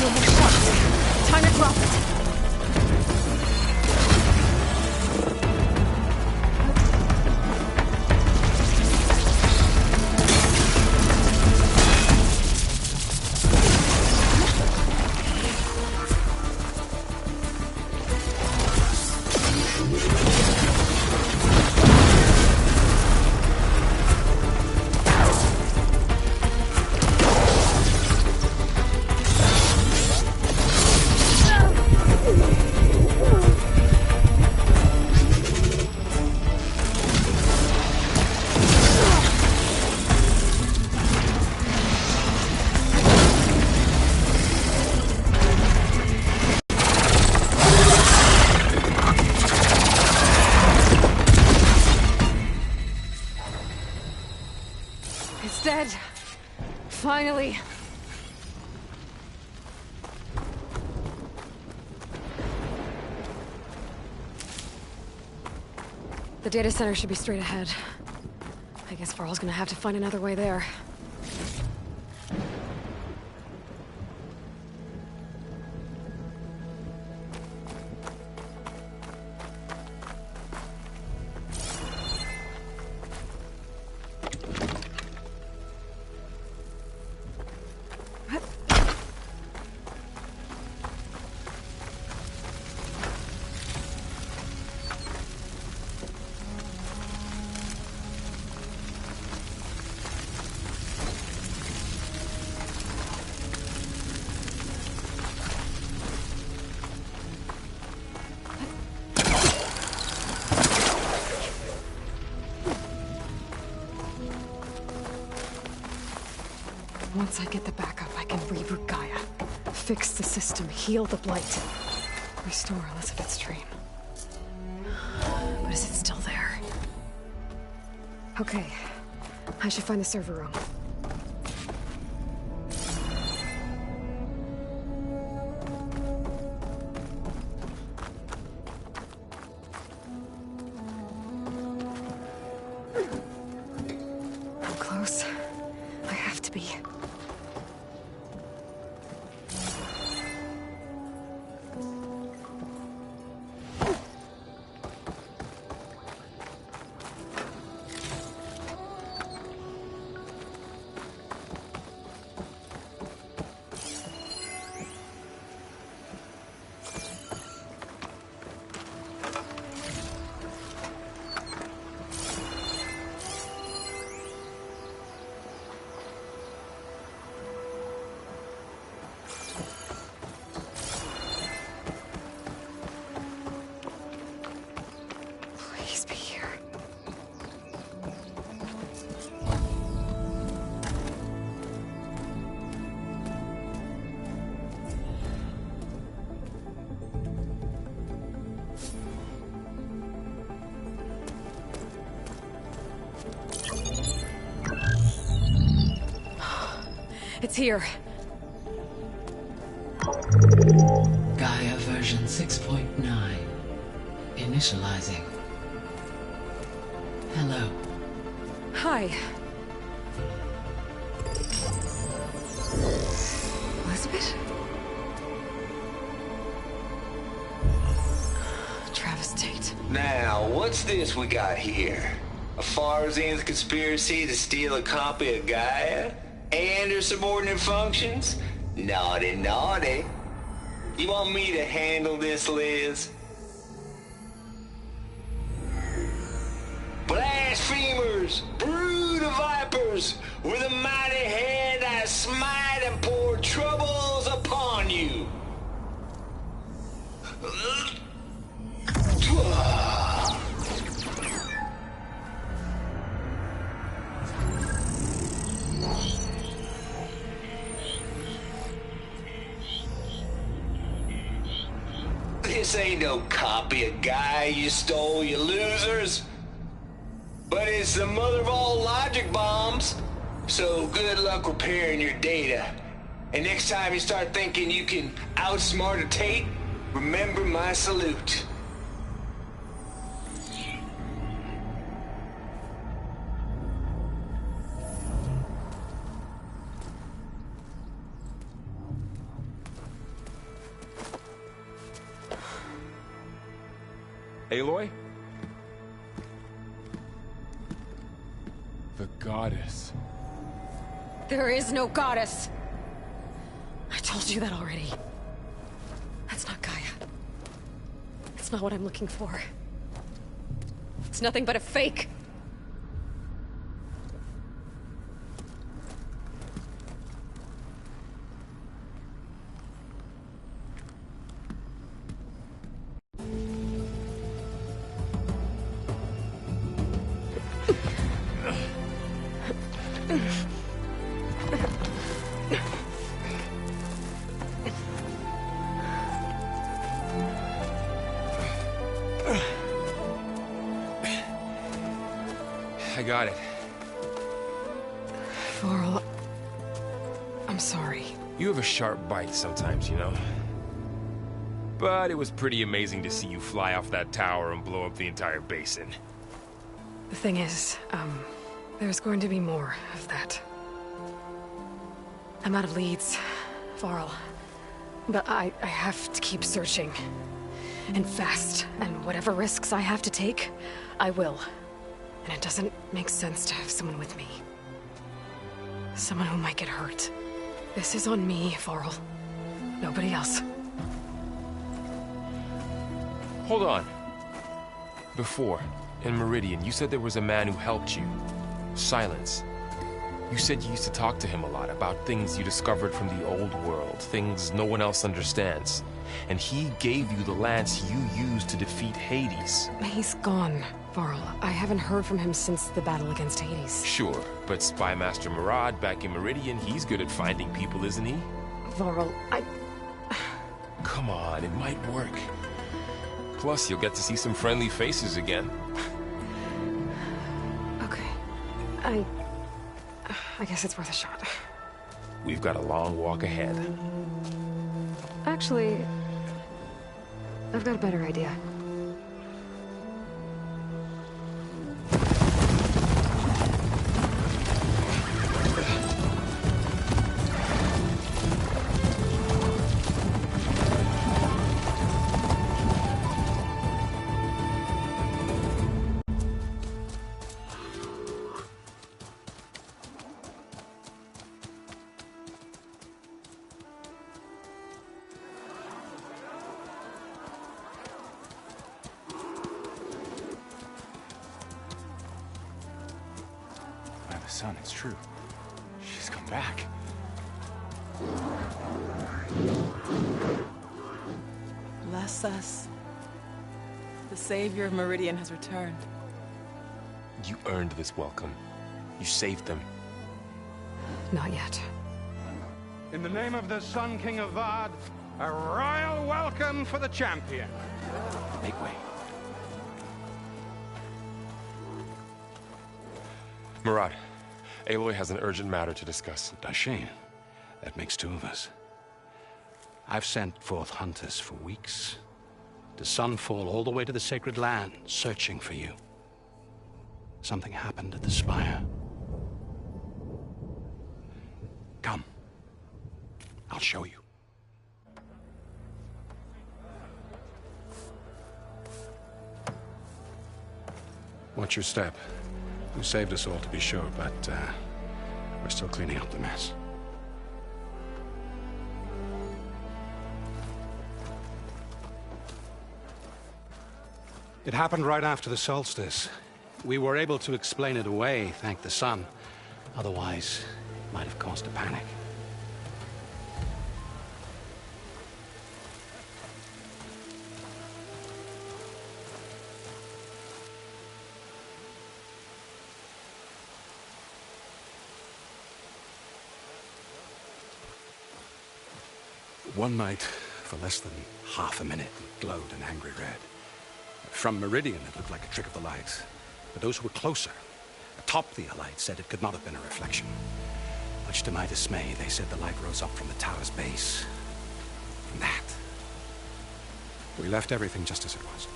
Speaker 3: No more shots. Time to drop it. It's dead. Finally. The data center should be straight ahead. I guess Varl's gonna have to find another way there. Once I get the backup, I can reboot Gaia. Fix the system, heal the Blight. Restore Elizabeth's dream. But is it still there? Okay. I should find the server room. I'm close. I have to be. Please be here. It's here.
Speaker 9: Gaia version 6.9. Initializing. Hello.
Speaker 3: Hi. Elizabeth? Travis Tate.
Speaker 10: Now, what's this we got here? A Farzian's conspiracy to steal a copy of Gaia? And her subordinate functions? Naughty, naughty. You want me to handle this, Liz? Blasphemers! Brood of vipers! With a mighty hand I smite and pour troubles upon you! This ain't no copy of Gaia you stole, you losers. But it's the mother of all logic bombs. So good luck repairing your data. And next time you start thinking you can outsmart a Tate, remember my salute.
Speaker 4: Aloy? The goddess.
Speaker 3: There is no goddess! I told you that already. That's not Gaia. It's not what I'm looking for. It's nothing but a fake.
Speaker 4: I got it.
Speaker 3: Varl, I'm sorry.
Speaker 4: You have a sharp bite sometimes, you know? But it was pretty amazing to see you fly off that tower and blow up the entire basin.
Speaker 3: The thing is, there's going to be more of that. I'm out of leads, Varl. But I have to keep searching. And fast. And whatever risks I have to take, I will. And it doesn't make sense to have someone with me. Someone who might get hurt. This is on me, Varl. Nobody else.
Speaker 4: Hold on. Before, in Meridian, you said there was a man who helped you. Silence. You said you used to talk to him a lot about things you discovered from the old world, things no one else understands. And he gave you the lance you used to defeat Hades.
Speaker 3: He's gone, Varl. I haven't heard from him since the battle against Hades.
Speaker 4: Sure, but Spy Master Murad back in Meridian, he's good at finding people, isn't he?
Speaker 3: Varl,
Speaker 4: Come on, it might work. Plus, you'll get to see some friendly faces again.
Speaker 3: Okay. I guess it's worth a shot.
Speaker 4: We've got a long walk ahead.
Speaker 3: Actually, I've got a better idea.
Speaker 11: Son, it's true. She's come back.
Speaker 12: Bless us. The savior of Meridian has returned.
Speaker 4: You earned this welcome. You saved them.
Speaker 3: Not yet.
Speaker 13: In the name of the Sun King of Vard, a royal welcome for the champion.
Speaker 11: Make way.
Speaker 4: Murad, Aloy has an urgent matter to discuss.
Speaker 11: Dashane, that makes two of us. I've sent forth hunters for weeks, to Sunfall all the way to the Sacred Land, searching for you. Something happened at the Spire. Come. I'll show you. Watch your step. You saved us all, to be sure, but we're still cleaning up the mess. It happened right after the solstice. We were able to explain it away, thank the sun. Otherwise, it might have caused a panic. One night, for less than half a minute and glowed an angry red. From Meridian, it looked like a trick of the lights. But those who were closer, atop the Allied, said it could not have been a reflection. Much to my dismay, they said the light rose up from the tower's base. From that. We left everything just as it was.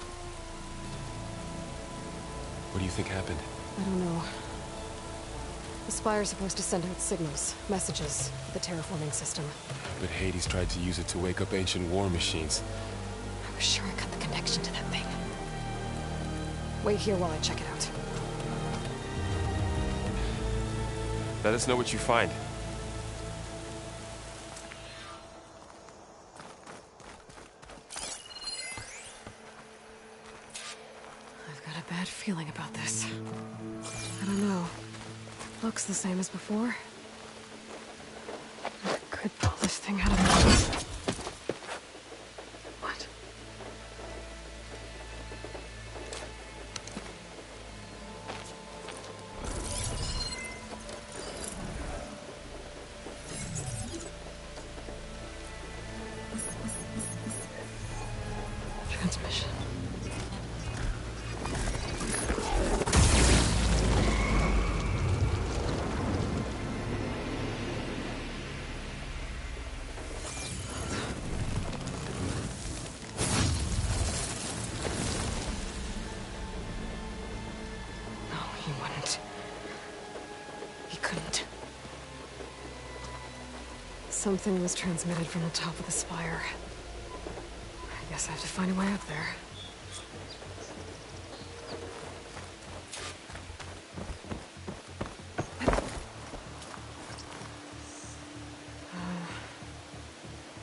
Speaker 4: What do you think happened?
Speaker 3: I don't know. The Spire's supposed to send out signals, messages, the terraforming system.
Speaker 4: But Hades tried to use it to wake up ancient war machines.
Speaker 3: I was sure I got the connection to that thing. Wait here while I check it out.
Speaker 4: Let us know what you find.
Speaker 3: I've got a bad feeling about this. I don't know. Looks the same as before. I could pull this thing out of the... What? Transmission. Something was transmitted from the top of the spire. I guess I have to find a way up there.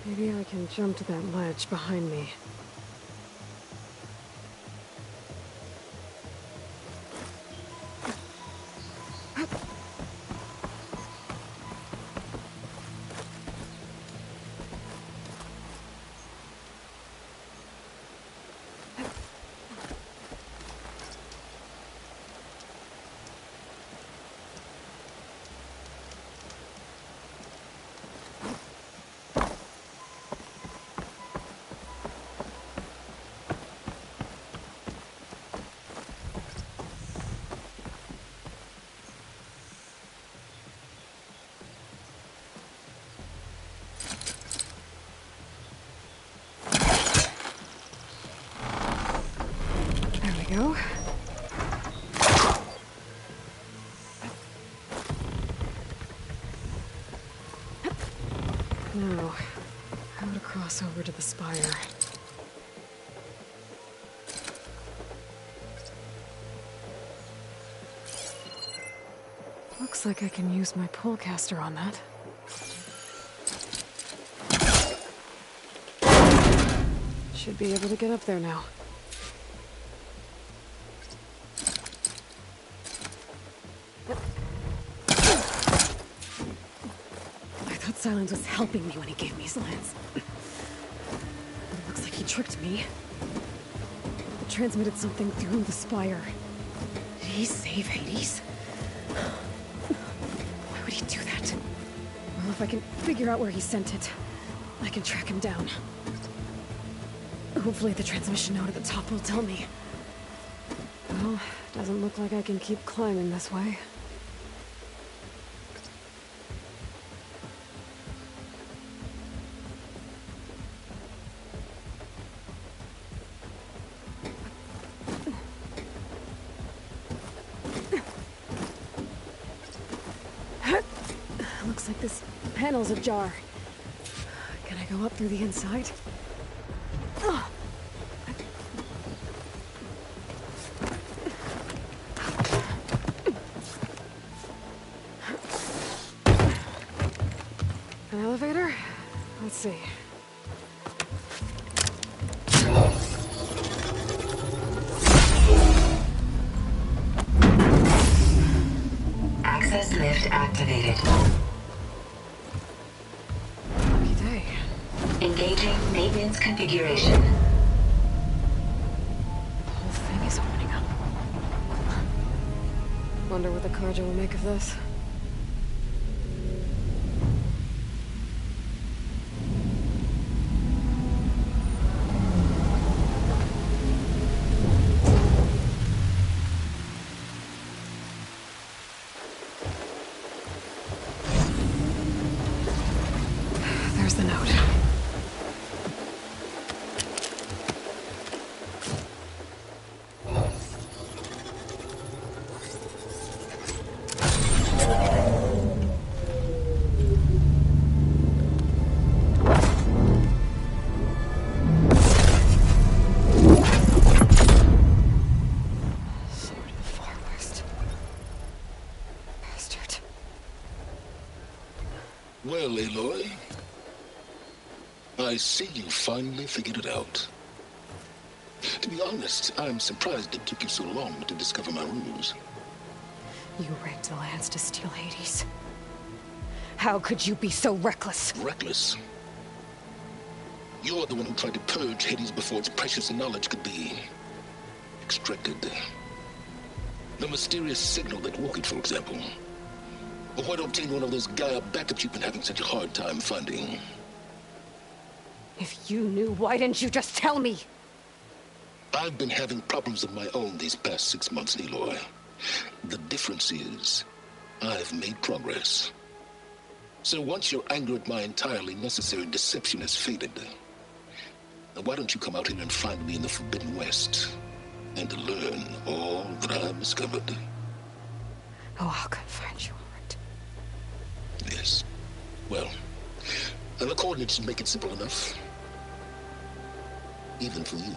Speaker 3: Maybe I can jump to that ledge behind me. Go. Now, how to cross over to the spire. Looks like I can use my pullcaster on that. Should be able to get up there now. Silence was helping me when he gave me his lance. But it looks like he tricked me. It transmitted something through the spire. Did he save Hades? Why would he do that? Well, if I can figure out where he sent it, I can track him down. Hopefully the transmission node at the top will tell me. Well, doesn't look like I can keep climbing this way. Looks like this panel's ajar. Can I go up through the inside? An elevator? Let's see.
Speaker 14: Access lift activated.
Speaker 3: Lucky day.
Speaker 14: Engaging maintenance configuration.
Speaker 3: The whole thing is opening up. Wonder what the Carja will make of this.
Speaker 1: Well, Aloy, I see you finally figured it out. To be honest, I'm surprised it took you so long to discover my ruse.
Speaker 3: You rigged the lands to steal Hades. How could you be so reckless?
Speaker 1: Reckless? You're the one who tried to purge Hades before its precious knowledge could be extracted. The mysterious signal that woke it, for example. Or why not obtain one of those Gaia backups you've been having such a hard time finding?
Speaker 3: If you knew, why didn't you just tell me?
Speaker 1: I've been having problems of my own these past 6 months, Aloy. The difference is, I've made progress. So once your anger at my entirely necessary deception has faded, why don't you come out here and find me in the Forbidden West, and learn all that I've discovered?
Speaker 3: Oh, I'll come find you, all right.
Speaker 1: Yes. Well, the coordinates make it simple enough. Even for you.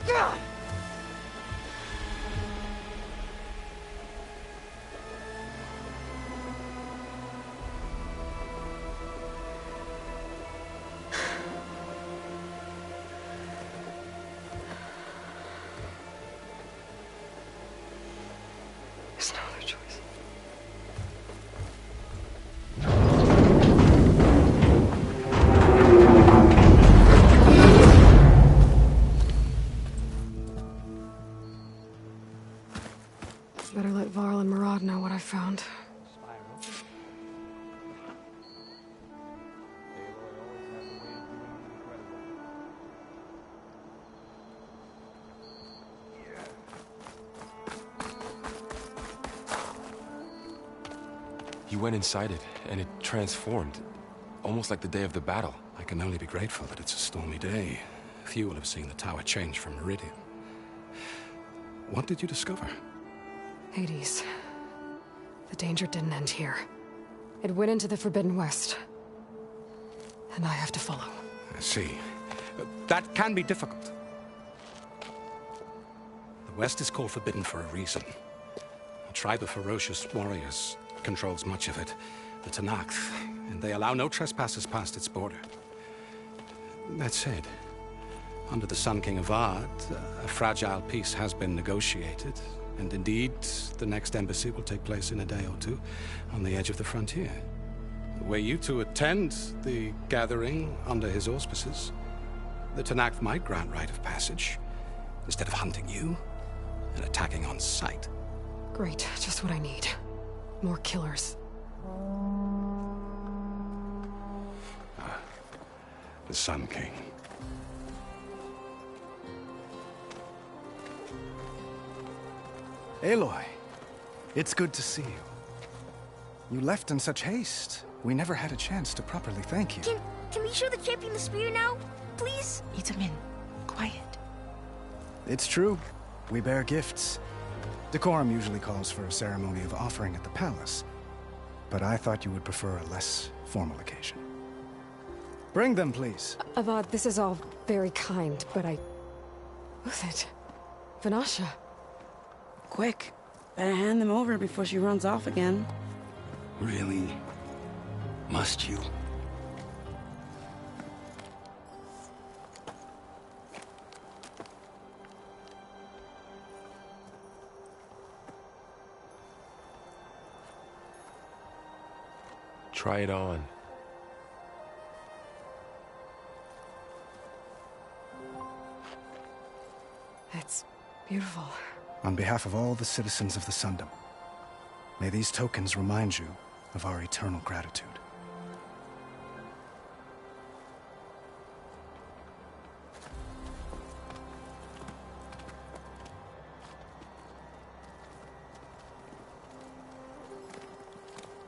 Speaker 3: God! There's no other choice. Better let Varl and Murad know what I found.
Speaker 4: You went inside it, and it transformed. Almost like the day of the battle.
Speaker 11: I can only be grateful that it's a stormy day. Few will have seen the tower change from Meridian. What did you discover?
Speaker 3: Hades. The danger didn't end here. It went into the Forbidden West. And I have to follow.
Speaker 11: I see. That can be difficult. The West is called Forbidden for a reason. A tribe of ferocious warriors controls much of it, the Tenakth, and they allow no trespassers past its border. That said, under the Sun King Avad, a fragile peace has been negotiated, and indeed, the next embassy will take place in a day or two on the edge of the frontier. Were you to attend the gathering under his auspices, the Tenakth might grant right of passage, instead of hunting you and attacking on sight.
Speaker 3: Great, just what I need. More killers.
Speaker 11: The Sun King.
Speaker 15: Aloy, it's good to see you. You left in such haste. We never had a chance to properly thank you.
Speaker 16: Can we show the champion the spear now? Please? Itamen, quiet.
Speaker 15: It's true. We bear gifts. Decorum usually calls for a ceremony of offering at the palace. But I thought you would prefer a less formal occasion. Bring them, please.
Speaker 3: Avad, this is all very kind, but Who's it? Vanasha.
Speaker 17: Quick. Better hand them over before she runs off again.
Speaker 18: Really? Must you?
Speaker 4: Try it on.
Speaker 3: It's beautiful.
Speaker 15: On behalf of all the citizens of the Sundom, may these tokens remind you of our eternal gratitude.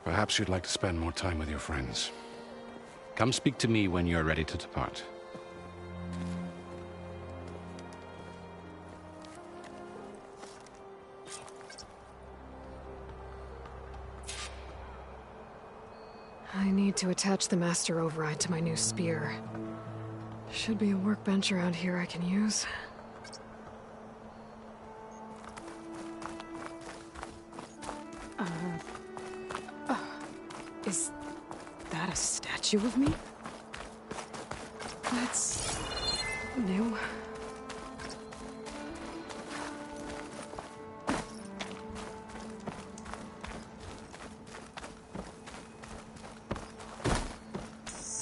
Speaker 11: Perhaps you'd like to spend more time with your friends. Come speak to me when you're ready to depart.
Speaker 3: I need to attach the Master Override to my new spear. Should be a workbench around here I can use. statue of me? That's new.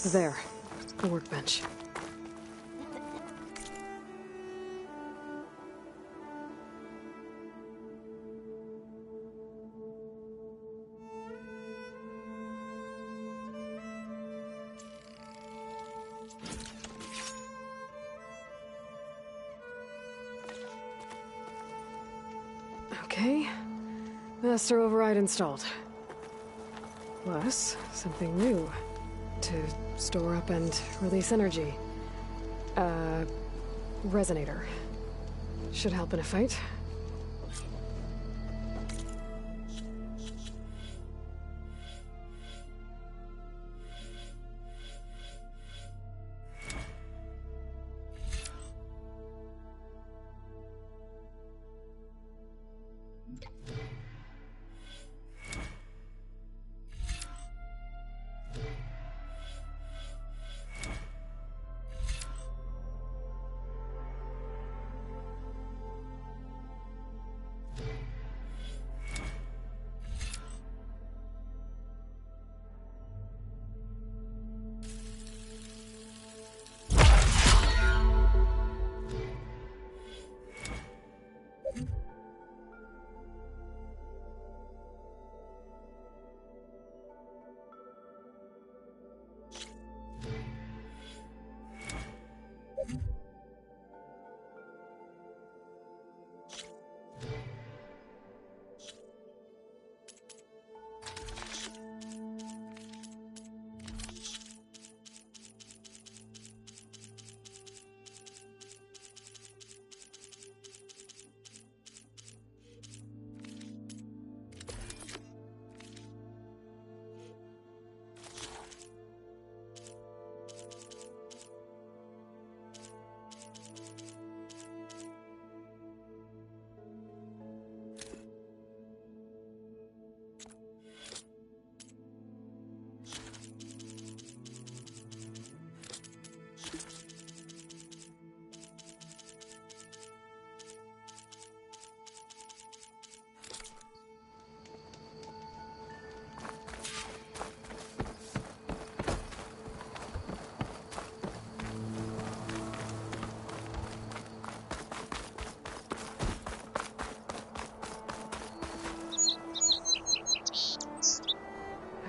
Speaker 3: There, the workbench. Okay, master override installed. Plus, something new. To store up and release energy. Resonator. Should help in a fight.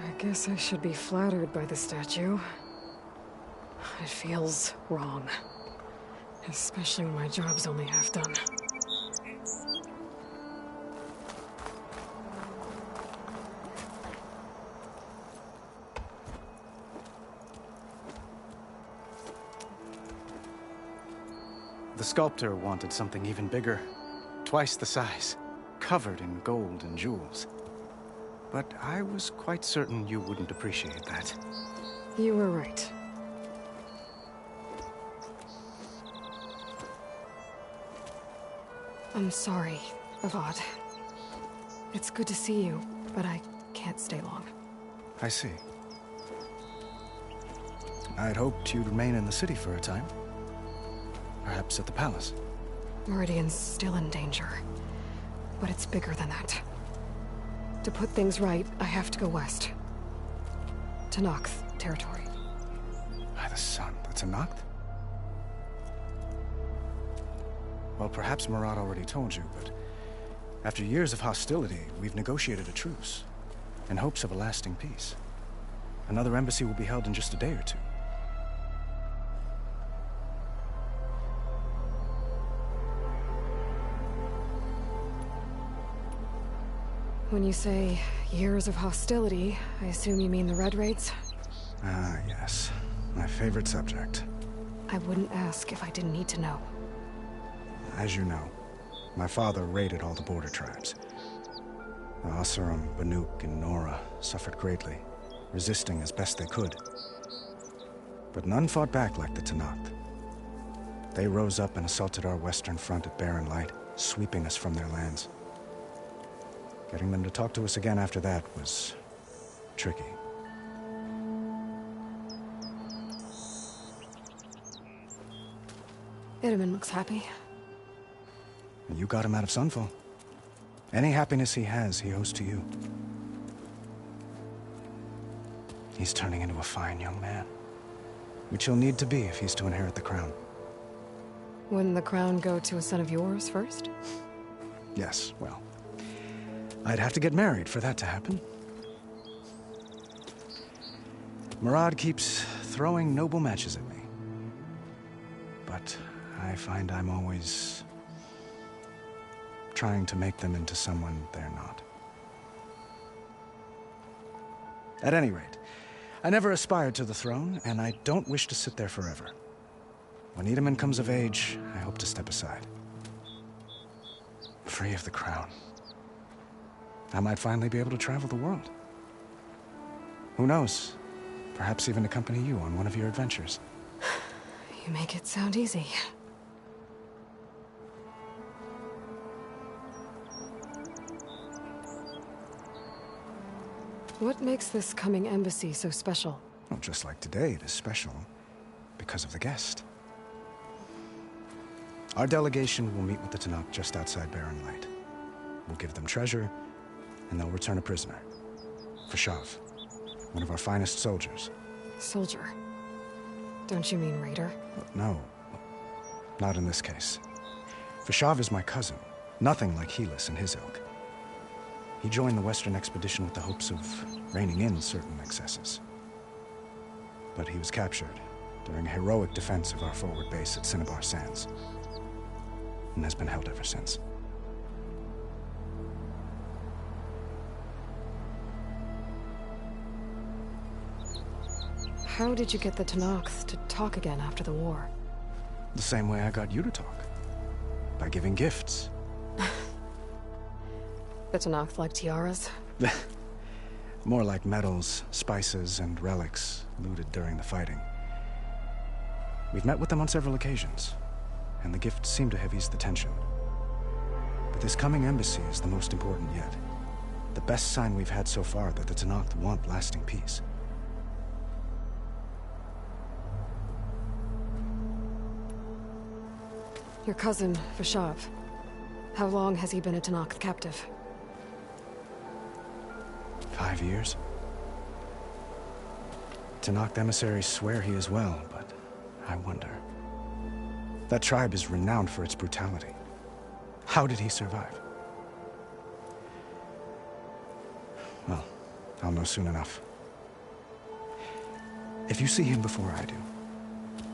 Speaker 3: I guess I should be flattered by the statue. It feels wrong. Especially when my job's only half done.
Speaker 15: The sculptor wanted something even bigger. Twice the size. Covered in gold and jewels. But I was quite certain you wouldn't appreciate that.
Speaker 3: You were right. I'm sorry, Avad. It's good to see you, but I can't stay long.
Speaker 15: I see. I'd hoped you'd remain in the city for a time. Perhaps at the palace.
Speaker 3: Meridian's still in danger. But it's bigger than that. To put things right, I have to go west. To Noct territory.
Speaker 15: By the sun, that's a Noct? Well, perhaps Marat already told you, but after years of hostility, we've negotiated a truce, in hopes of a lasting peace. Another embassy will be held in just a day or two.
Speaker 3: When you say years of hostility, I assume you mean the Red Raids?
Speaker 15: Ah, yes. My favorite subject.
Speaker 3: I wouldn't ask if I didn't need to know.
Speaker 15: As you know, my father raided all the border tribes. The Oseram, Banuk, and Nora suffered greatly, resisting as best they could. But none fought back like the Tenakth. They rose up and assaulted our western front at Barren Light, sweeping us from their lands. Getting them to talk to us again after that was tricky.
Speaker 3: Itamen looks happy.
Speaker 15: And you got him out of Sunfall. Any happiness he has, he owes to you. He's turning into a fine young man, which he'll need to be if he's to inherit the crown.
Speaker 3: Wouldn't the crown go to a son of yours first?
Speaker 15: Yes, well, I'd have to get married for that to happen. Murad keeps throwing noble matches at me. But I find I'm always trying to make them into someone they're not. At any rate, I never aspired to the throne, and I don't wish to sit there forever. When Itamen comes of age, I hope to step aside. Free of the crown. I might finally be able to travel the world. Who knows? Perhaps even accompany you on one of your adventures.
Speaker 3: You make it sound easy. What makes this coming embassy so special?
Speaker 15: Well, just like today, it is special because of the guest. Our delegation will meet with the Tenakth just outside Barren Light. We'll give them treasure, and they'll return a prisoner. Fashav, one of our finest soldiers.
Speaker 3: Soldier? Don't you mean raider?
Speaker 15: No, not in this case. Fashav is my cousin, nothing like Helis and his ilk. He joined the Western expedition with the hopes of reining in certain excesses. But he was captured during a heroic defense of our forward base at Cinnabar Sands, and has been held ever since.
Speaker 3: How did you get the Tenakth to talk again after the war?
Speaker 15: The same way I got you to talk. By giving gifts.
Speaker 3: The Tenakth like tiaras?
Speaker 15: More like medals, spices, and relics looted during the fighting. We've met with them on several occasions, and the gifts seem to have eased the tension. But this coming embassy is the most important yet. The best sign we've had so far that the Tenakth want lasting peace.
Speaker 3: Your cousin, Fashav. How long has he been a Tenakth captive?
Speaker 15: 5 years. Tenakth emissaries swear he is well, but I wonder. That tribe is renowned for its brutality. How did he survive? Well, I'll know soon enough. If you see him before I do,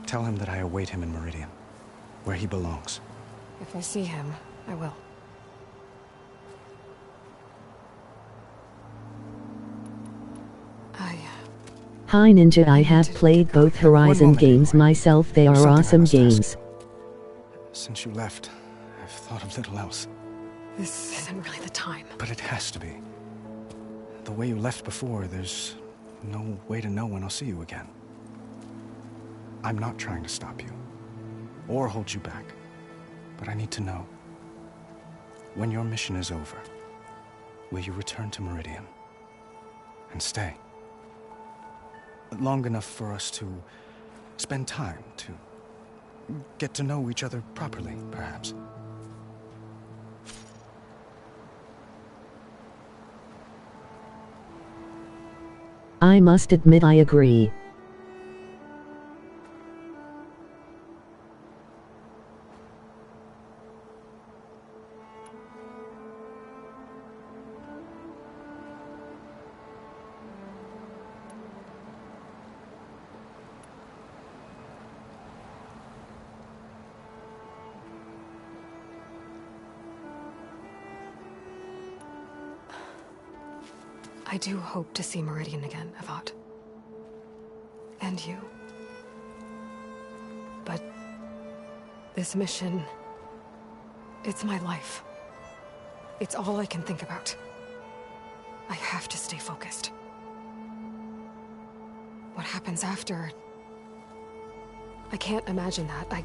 Speaker 15: tell him that I await him in Meridian, where he belongs.
Speaker 3: If I see him, I will.
Speaker 2: Hi Ninja, I have played both Horizon games myself, they are awesome games.
Speaker 15: Since you left, I've thought of little else.
Speaker 3: This isn't really the time.
Speaker 15: But it has to be. The way you left before, there's no way to know when I'll see you again. I'm not trying to stop you, or hold you back, but I need to know. When your mission is over, will you return to Meridian? And stay? Long enough for us to spend time, to get to know each other properly, perhaps.
Speaker 2: I must admit I agree.
Speaker 3: I do hope to see Meridian again, Avad. And you. But this mission, it's my life. It's all I can think about. I have to stay focused. What happens after? I can't imagine that.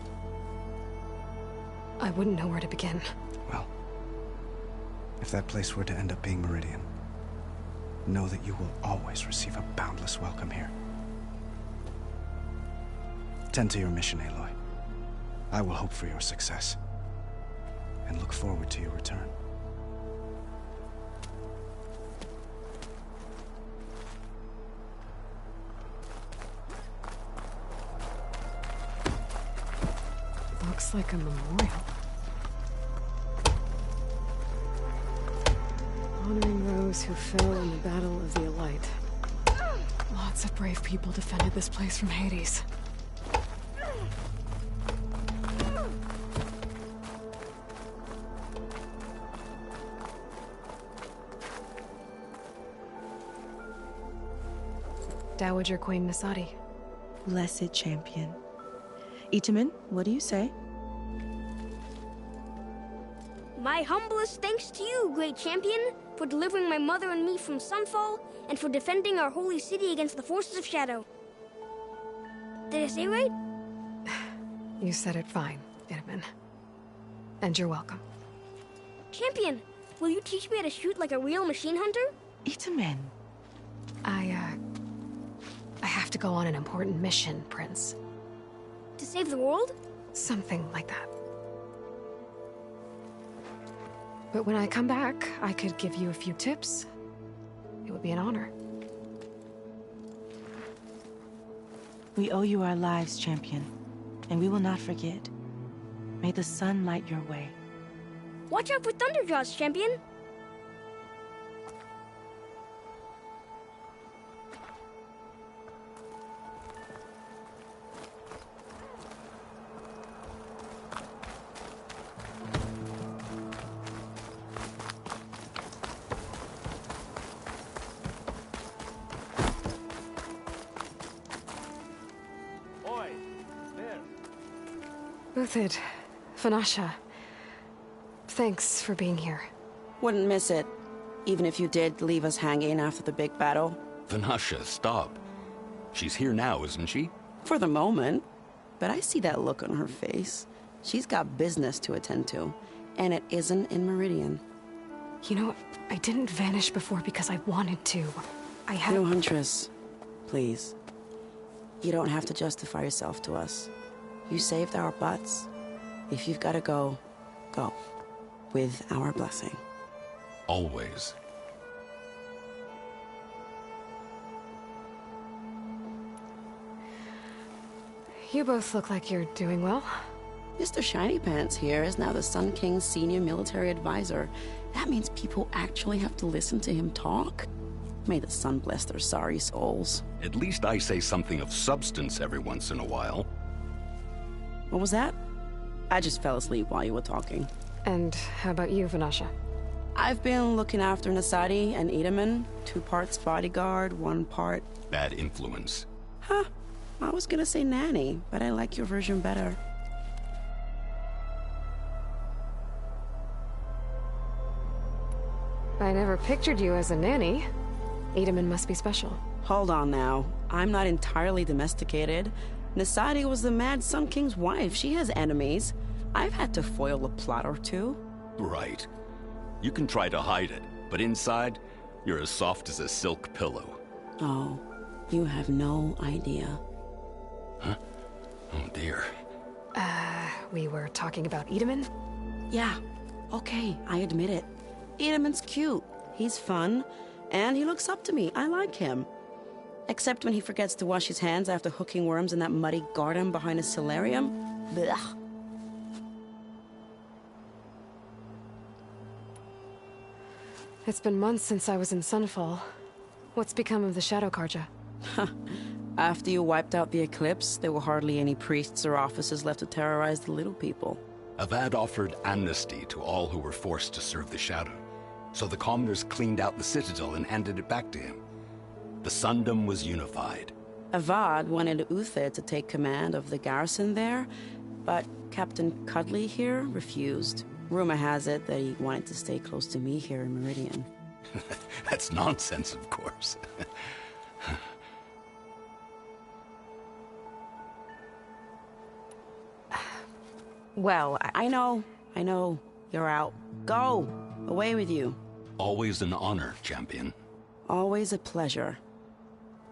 Speaker 3: I wouldn't know where to begin.
Speaker 15: Well, if that place were to end up being Meridian, know that you will always receive a boundless welcome here. Tend to your mission, Aloy. I will hope for your success, and look forward to your return.
Speaker 3: Looks like a memorial. Honoring those who fell in the Battle of the Elite. Lots of brave people defended this place from Hades. Dowager Queen Nasadi.
Speaker 17: Blessed champion. Itamen, what do you say?
Speaker 19: My humblest thanks to you, great champion, for delivering my mother and me from Sunfall, and for defending our holy city against the forces of Shadow. Did I say right?
Speaker 3: You said it fine, Itamen. And you're welcome.
Speaker 19: Champion, will you teach me how to shoot like a real machine hunter?
Speaker 17: Itamen.
Speaker 3: I have to go on an important mission, Prince.
Speaker 19: To save the world?
Speaker 3: Something like that. But when I come back, I could give you a few tips. It would be an honor.
Speaker 17: We owe you our lives, champion, and we will not forget. May the sun light your way.
Speaker 19: Watch out for Thunderjaws, champion!
Speaker 3: Uthid, Vanasha, thanks for being here.
Speaker 17: Wouldn't miss it, even if you did leave us hanging after the big battle.
Speaker 18: Vanasha, stop. She's here now, isn't she?
Speaker 17: For the moment. But I see that look on her face. She's got business to attend to, and it isn't in Meridian.
Speaker 3: You know, I didn't vanish before because I wanted to. I had...
Speaker 17: No, Huntress. Please. You don't have to justify yourself to us. You saved our butts. If you've got to go, go. With our blessing.
Speaker 18: Always.
Speaker 3: You both look like you're doing well.
Speaker 17: Mr. Shiny Pants here is now the Sun King's senior military advisor. That means people actually have to listen to him talk. May the sun bless their sorry souls.
Speaker 18: At least I say something of substance every once in a while.
Speaker 17: What was that? I just fell asleep while you were talking.
Speaker 3: And how about you, Vanasha?
Speaker 17: I've been looking after Nasadi and Itamen. 2 parts bodyguard, 1 part...
Speaker 18: Bad influence.
Speaker 17: Huh. I was gonna say nanny, but I like your version better.
Speaker 3: I never pictured you as a nanny. Itamen must be special.
Speaker 17: Hold on now. I'm not entirely domesticated. Nasadi was the Mad Sun King's wife. She has enemies. I've had to foil a plot or 2.
Speaker 18: Right. You can try to hide it, but inside, you're as soft as a silk pillow.
Speaker 17: Oh, you have no idea.
Speaker 18: Huh? Oh dear.
Speaker 3: We were talking about Itamen?
Speaker 17: Yeah. Okay, I admit it. Itamen's cute. He's fun. And he looks up to me. I like him. Except when he forgets to wash his hands after hooking worms in that muddy garden behind his solarium. Blech.
Speaker 3: It's been months since I was in Sunfall. What's become of the Shadow Carja?
Speaker 17: After you wiped out the Eclipse, there were hardly any priests or officers left to terrorize the little people.
Speaker 18: Avad offered amnesty to all who were forced to serve the Shadow. So the commoners cleaned out the Citadel and handed it back to him. The Sundom was unified.
Speaker 17: Avad wanted Uthid to take command of the garrison there, but Captain Cudley here refused. Rumor has it that he wanted to stay close to me here in Meridian.
Speaker 18: That's nonsense, of course.
Speaker 17: Well, I know. You're out. Go! Away with you.
Speaker 18: Always an honor, champion.
Speaker 17: Always a pleasure.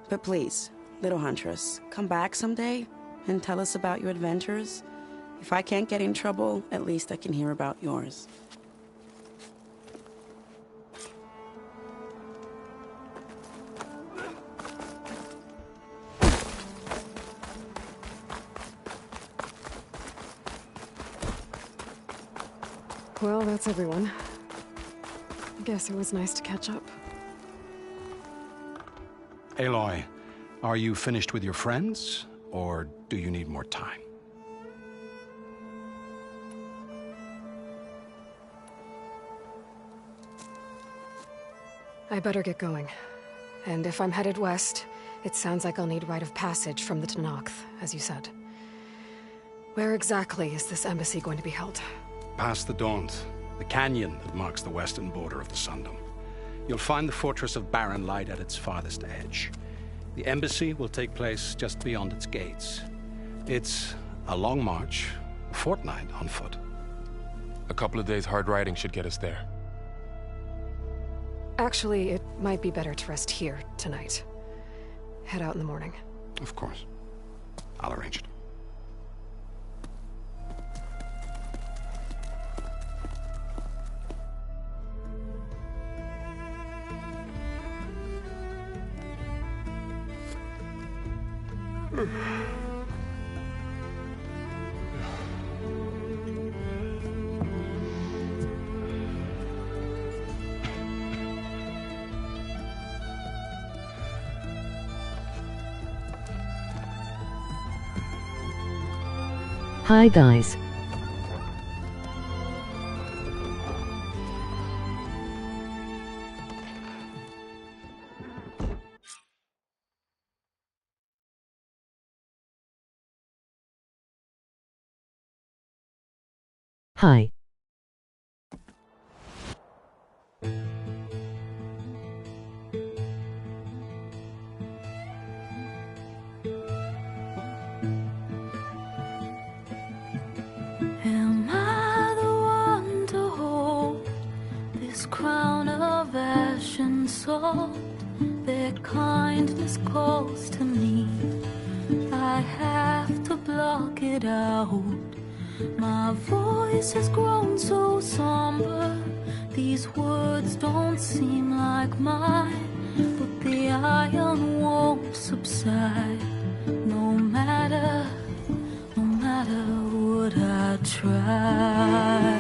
Speaker 17: But please, little Huntress, come back someday and tell us about your adventures. If I can't get in trouble, at least I can hear about yours.
Speaker 3: Well, that's everyone. I guess it was nice to catch up.
Speaker 11: Aloy, are you finished with your friends, or do you need more time?
Speaker 3: I better get going. And if I'm headed west, it sounds like I'll need rite of passage from the Tenakth, as you said. Where exactly is this embassy going to be held?
Speaker 11: Past the Daunt, the canyon that marks the western border of the Sundom. You'll find the fortress of Barren Light at its farthest edge. The embassy will take place just beyond its gates. It's a long march, a fortnight on foot.
Speaker 4: A couple of days hard riding should get us there.
Speaker 3: Actually, it might be better to rest here tonight. Head out in the morning.
Speaker 11: Of course. I'll arrange it.
Speaker 2: Hi guys. Hi.
Speaker 20: Am I the one to hold this crown of ash and salt? Their kindness calls to me. I have to block it out. My voice has grown so somber. These words don't seem like mine, but the iron won't subside. No matter what I try.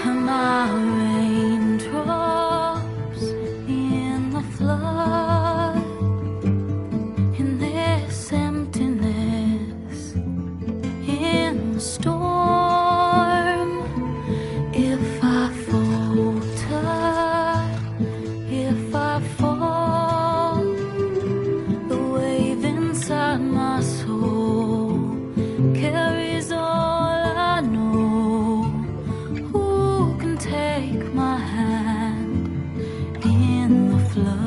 Speaker 20: Am I raindrops in the flood? In this emptiness, in the storm. If I falter, if I fall, the wave inside my soul carries all I know. Who can take my hand in the flood?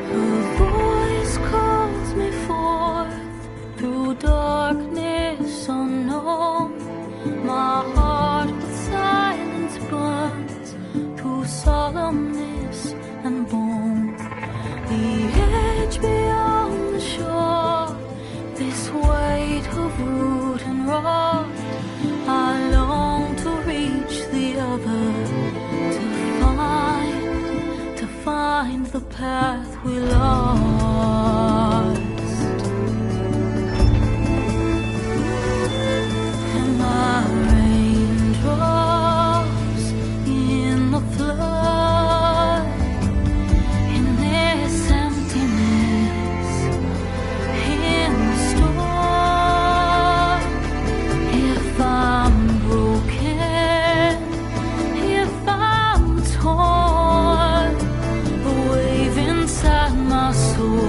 Speaker 20: Her voice calls me forth through darkness unknown. My heart with silence burns through solemnness and bone. The edge beyond the shore, this weight of root and rot. I long to reach the other, to find the path we lost. Am I raindrops in the flood? In this emptiness, in the storm. If I'm broken, if I'm torn, the wave inside my soul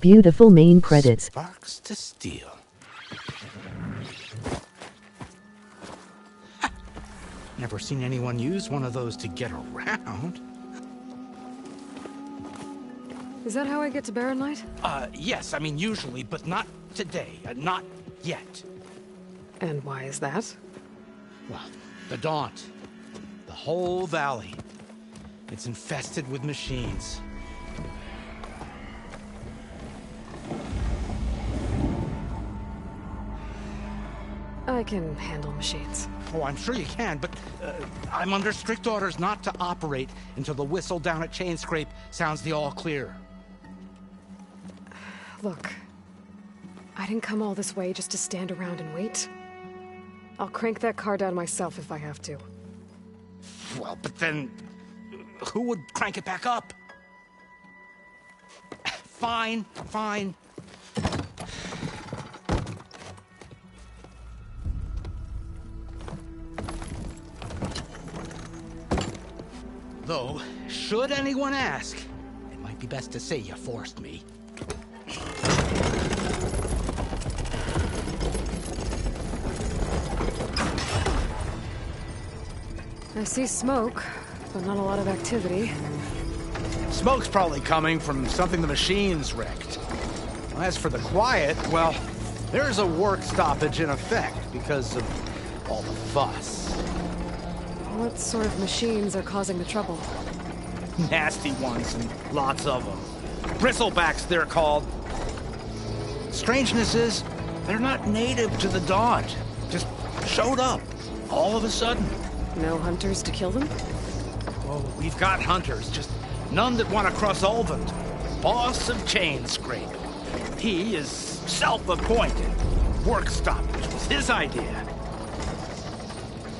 Speaker 2: Beautiful main credits.
Speaker 11: Sparks to steel. Never seen anyone use one of those to get around.
Speaker 3: Is that how I get to Barren Light?
Speaker 11: Yes, I mean usually, but not today. Not yet.
Speaker 3: And why is that?
Speaker 11: Well, the Daunt. The whole valley. It's infested with machines.
Speaker 3: I can handle machines.
Speaker 11: Oh, I'm sure you can, but I'm under strict orders not to operate until the whistle down at Chainscrape sounds the all clear.
Speaker 3: Look, I didn't come all this way just to stand around and wait. I'll crank that car down myself if I have to.
Speaker 11: Well, but then who would crank it back up? Fine, fine. Though, should anyone ask, it might be best to say you forced me.
Speaker 3: I see smoke, but not a lot of activity.
Speaker 11: Smoke's probably coming from something the machines wrecked. As for the quiet, well, there's a work stoppage in effect because of all the fuss.
Speaker 3: What sort of machines are causing the trouble?
Speaker 11: Nasty ones, and lots of them. Bristlebacks, they're called. Strangeness is, they're not native to the Daunt. Just showed up, all of a sudden.
Speaker 3: No hunters to kill them?
Speaker 11: Oh, we've got hunters, just none that want to cross Ulvund. Boss of Chainscrape. He is self-appointed. Work stoppage was his idea.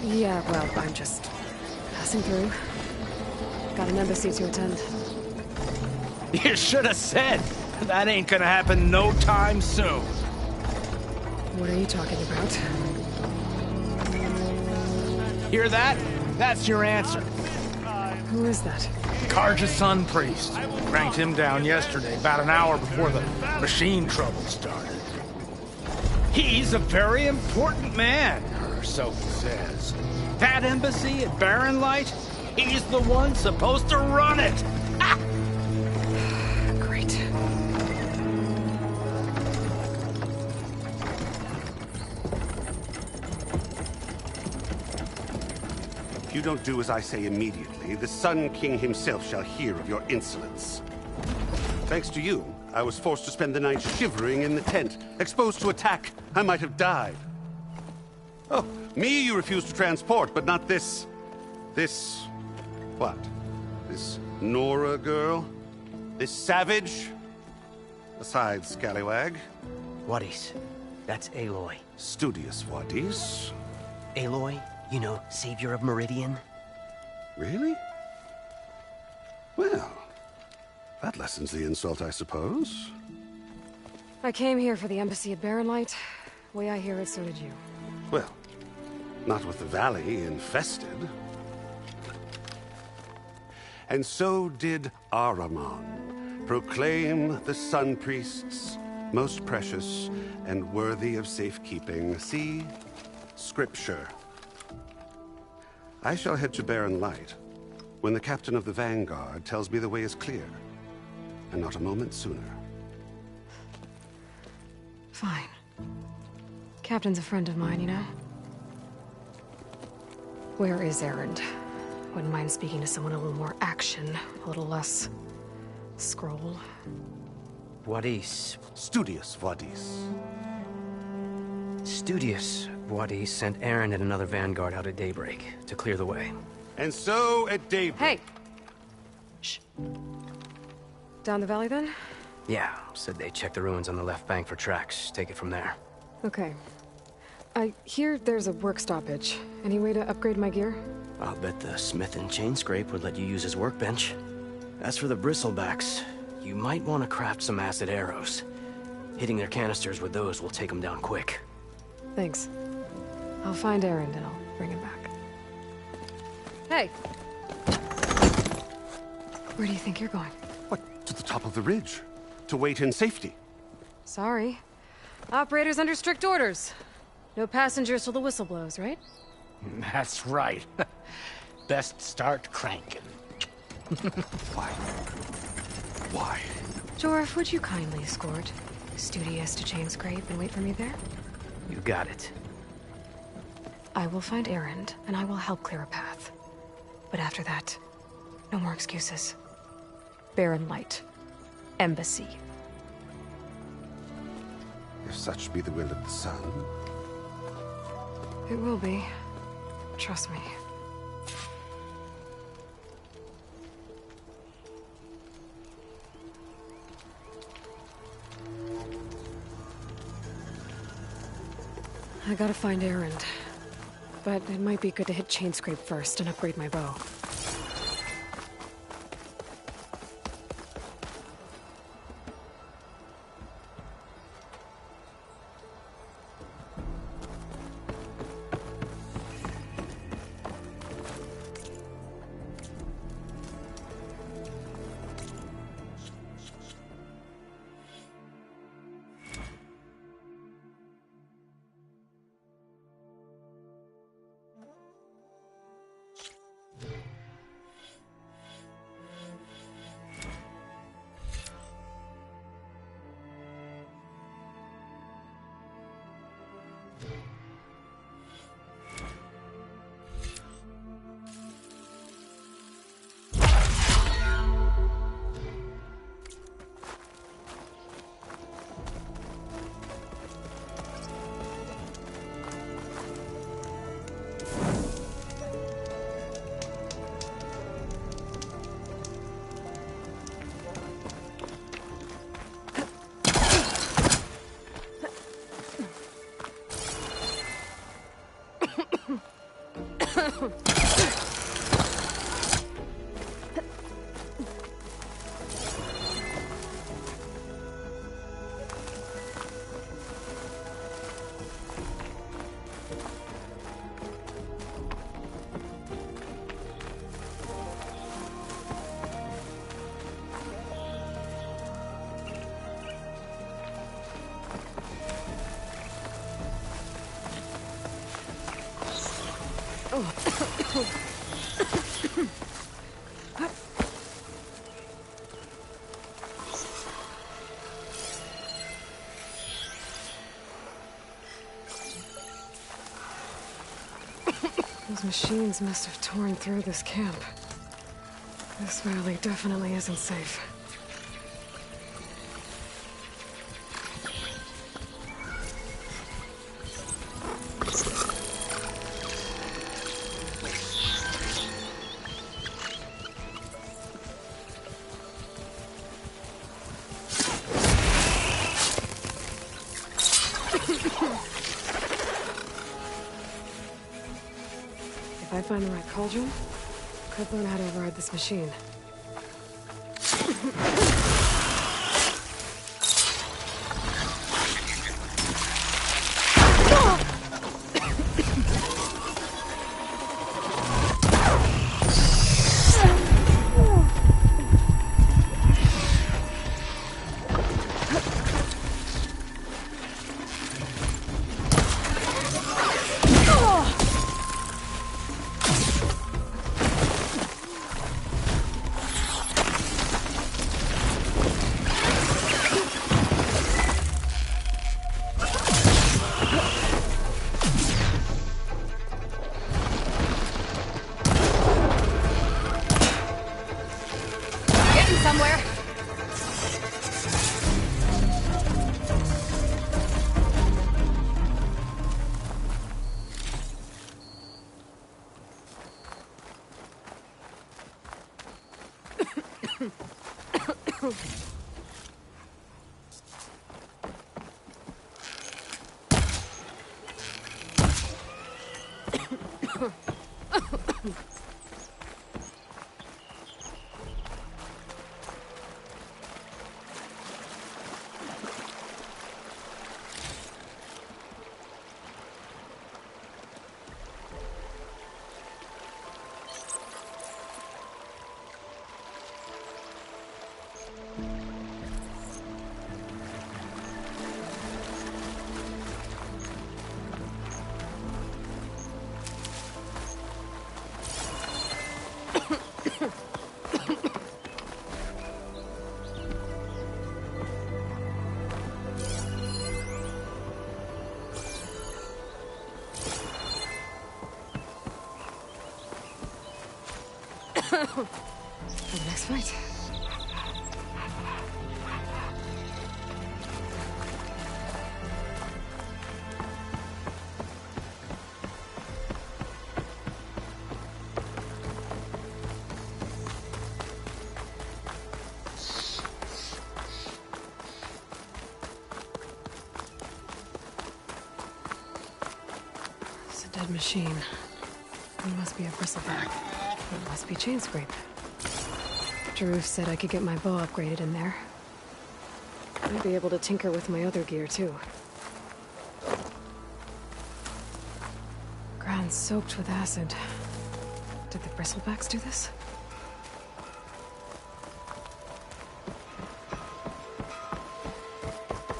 Speaker 3: Yeah, well, I'm just passing through. Got an embassy to attend.
Speaker 11: You should have said. That ain't gonna happen no time soon.
Speaker 3: What are you talking about?
Speaker 11: Hear that? That's your answer.
Speaker 3: Who is that?
Speaker 11: Carja's Sun Priest. Cranked him down yesterday, about an hour before the machine trouble started. He's a very important man, or so he says. That embassy at Barren Light, he's the one supposed to run it. Ah!
Speaker 3: Great.
Speaker 21: If you don't do as I say immediately, the Sun King himself shall hear of your insolence. Thanks to you, I was forced to spend the night shivering in the tent. Exposed to attack, I might have died. Oh, me you refuse to transport, but not this... what? This Nora girl? This savage? Besides, scallywag.
Speaker 22: Wadis. That's Aloy.
Speaker 21: Studious Wadis.
Speaker 22: Aloy, you know, savior of Meridian.
Speaker 21: Really? Well, that lessens the insult, I suppose.
Speaker 3: I came here for the embassy at Barren Light. Way I hear it, so did you.
Speaker 21: Well, not with the valley infested. And so did Ahriman proclaim the Sun Priests most precious and worthy of safekeeping. See? Scripture. I shall head to Barren Light when the captain of the Vanguard tells me the way is clear, and not a moment sooner.
Speaker 3: Fine. Captain's a friend of mine, you know? Where is Erend? Wouldn't mind speaking to someone a little more action, a little less... scroll.
Speaker 22: Wadis.
Speaker 21: Studious Wadis.
Speaker 22: Studious Wadis sent Erend and another Vanguard out at daybreak to clear the way.
Speaker 21: And so at daybreak...
Speaker 3: Hey! Shh. Down the valley, then?
Speaker 22: Yeah, said they checked the ruins on the left bank for tracks. Take it from there.
Speaker 3: Okay. I hear there's a work stoppage. Any way to upgrade my gear?
Speaker 22: I'll bet the smith in Chainscrape would let you use his workbench. As for the Bristlebacks, you might want to craft some acid arrows. Hitting their canisters with those will take them down quick.
Speaker 3: Thanks. I'll find Erend and I'll bring him back. Hey! Where do you think you're going?
Speaker 21: What, to the top of the ridge? to wait in safety.
Speaker 3: Sorry. Operator's under strict orders. No passengers till the whistle blows, right?
Speaker 5: That's right. Best start cranking.
Speaker 21: Why? Why?
Speaker 3: Jorf, would you kindly escort Studious to Chainscrape and wait for me there?
Speaker 22: You got it.
Speaker 3: I will find Erend, and I will help clear a path. But after that, no more excuses. Barren Light. Embassy.
Speaker 21: If such be the will of the sun.
Speaker 3: It will be. Trust me. I gotta find Erend. But it might be good to hit Chainscrape first and upgrade my bow. Those machines must have torn through this camp. This valley definitely isn't safe. If I find the right cauldron, could learn how to override this machine. Somewhere. For the next fight. It's a dead machine. It must be a bristleback. It must be Chainscrape. Drew said I could get my bow upgraded in there. I'd be able to tinker with my other gear, too. Ground soaked with acid. Did the bristlebacks do this?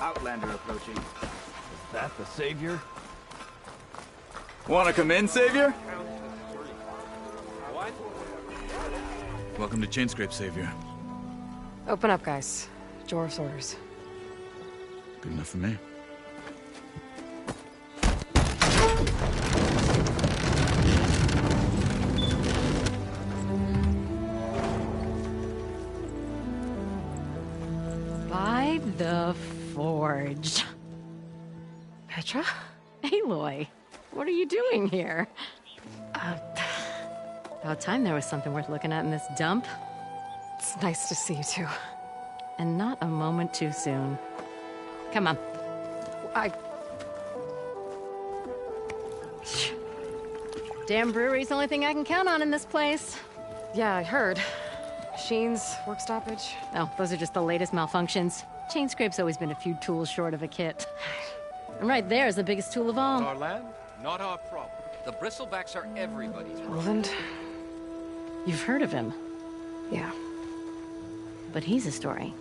Speaker 6: Outlander approaching. Is that the Savior? Wanna come in, Savior?
Speaker 11: What?
Speaker 6: Welcome to Chainscrape, Savior.
Speaker 3: Open up, guys. Jorv's orders.
Speaker 6: Good enough for me.
Speaker 7: By the Forge.
Speaker 3: Petra?
Speaker 7: Aloy, what are you doing here? About time there was something worth looking at in this dump.
Speaker 3: It's nice to see you too.
Speaker 7: And not a moment too soon. Come on. Damn brewery's the only thing I can count on in this place.
Speaker 3: Yeah, I heard. Machines, work stoppage.
Speaker 7: Oh, those are just the latest malfunctions. Chainscrape's always been a few tools short of a kit. And right there is the biggest tool of all.
Speaker 23: Our land, not our problem. The bristlebacks are everybody's problem.
Speaker 3: Roland?
Speaker 7: You've heard of him.
Speaker 3: Yeah.
Speaker 7: But he's a story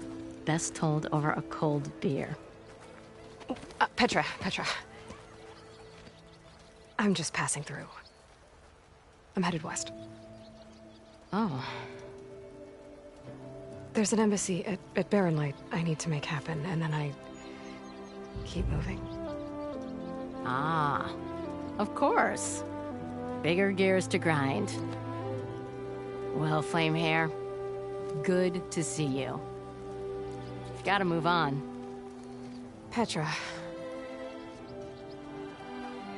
Speaker 7: best told over a cold beer.
Speaker 3: Petra. I'm just passing through. I'm headed west.
Speaker 7: Oh.
Speaker 3: There's an embassy at Barren Light I need to make happen, and then I keep moving.
Speaker 7: Ah, of course. Bigger gears to grind. Well, Flamehair, good to see you. You've got to move on.
Speaker 3: Petra.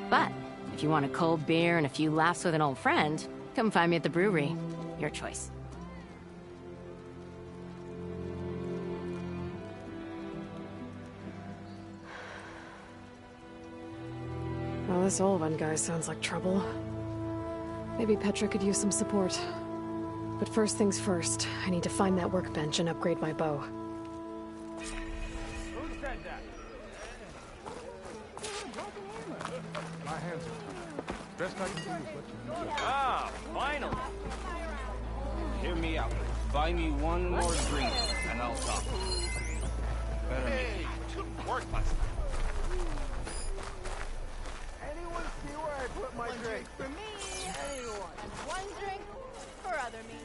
Speaker 7: But if you want a cold beer and a few laughs with an old friend, come find me at the brewery. Your choice.
Speaker 3: Well, this Olwen guy sounds like trouble. Maybe Petra could use some support. But first things first, I need to find that workbench and upgrade my bow.
Speaker 13: Who said that? My hands are best I can do is let you know.
Speaker 24: Ah, finally! Hear me out. Buy me one more drink, and I'll stop. Better
Speaker 13: Hey, good work, my son. Anyone see where I put my drink?
Speaker 16: For me, anyone. And one drink for other me.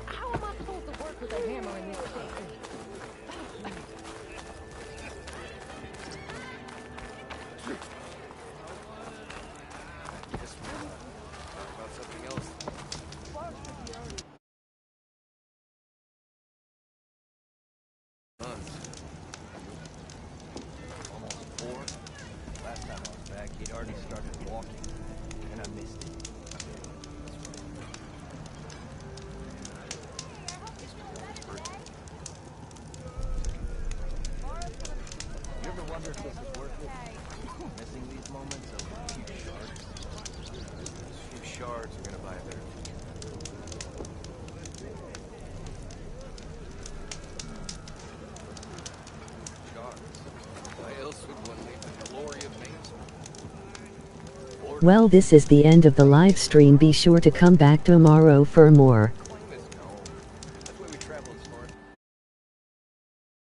Speaker 13: How am I supposed to work with a hammer in this thing?
Speaker 23: About something else.
Speaker 6: Almost 4. Last time I was back, he'd already started walking, and I missed it. You ever wonder if this is worth it? Missing these moments of a few shards? A few shards are gonna buy a better future.
Speaker 23: Shards. Why else would one leave the glory of Main Street?
Speaker 2: Well, this is the end of the live stream. Be sure to come back tomorrow for more.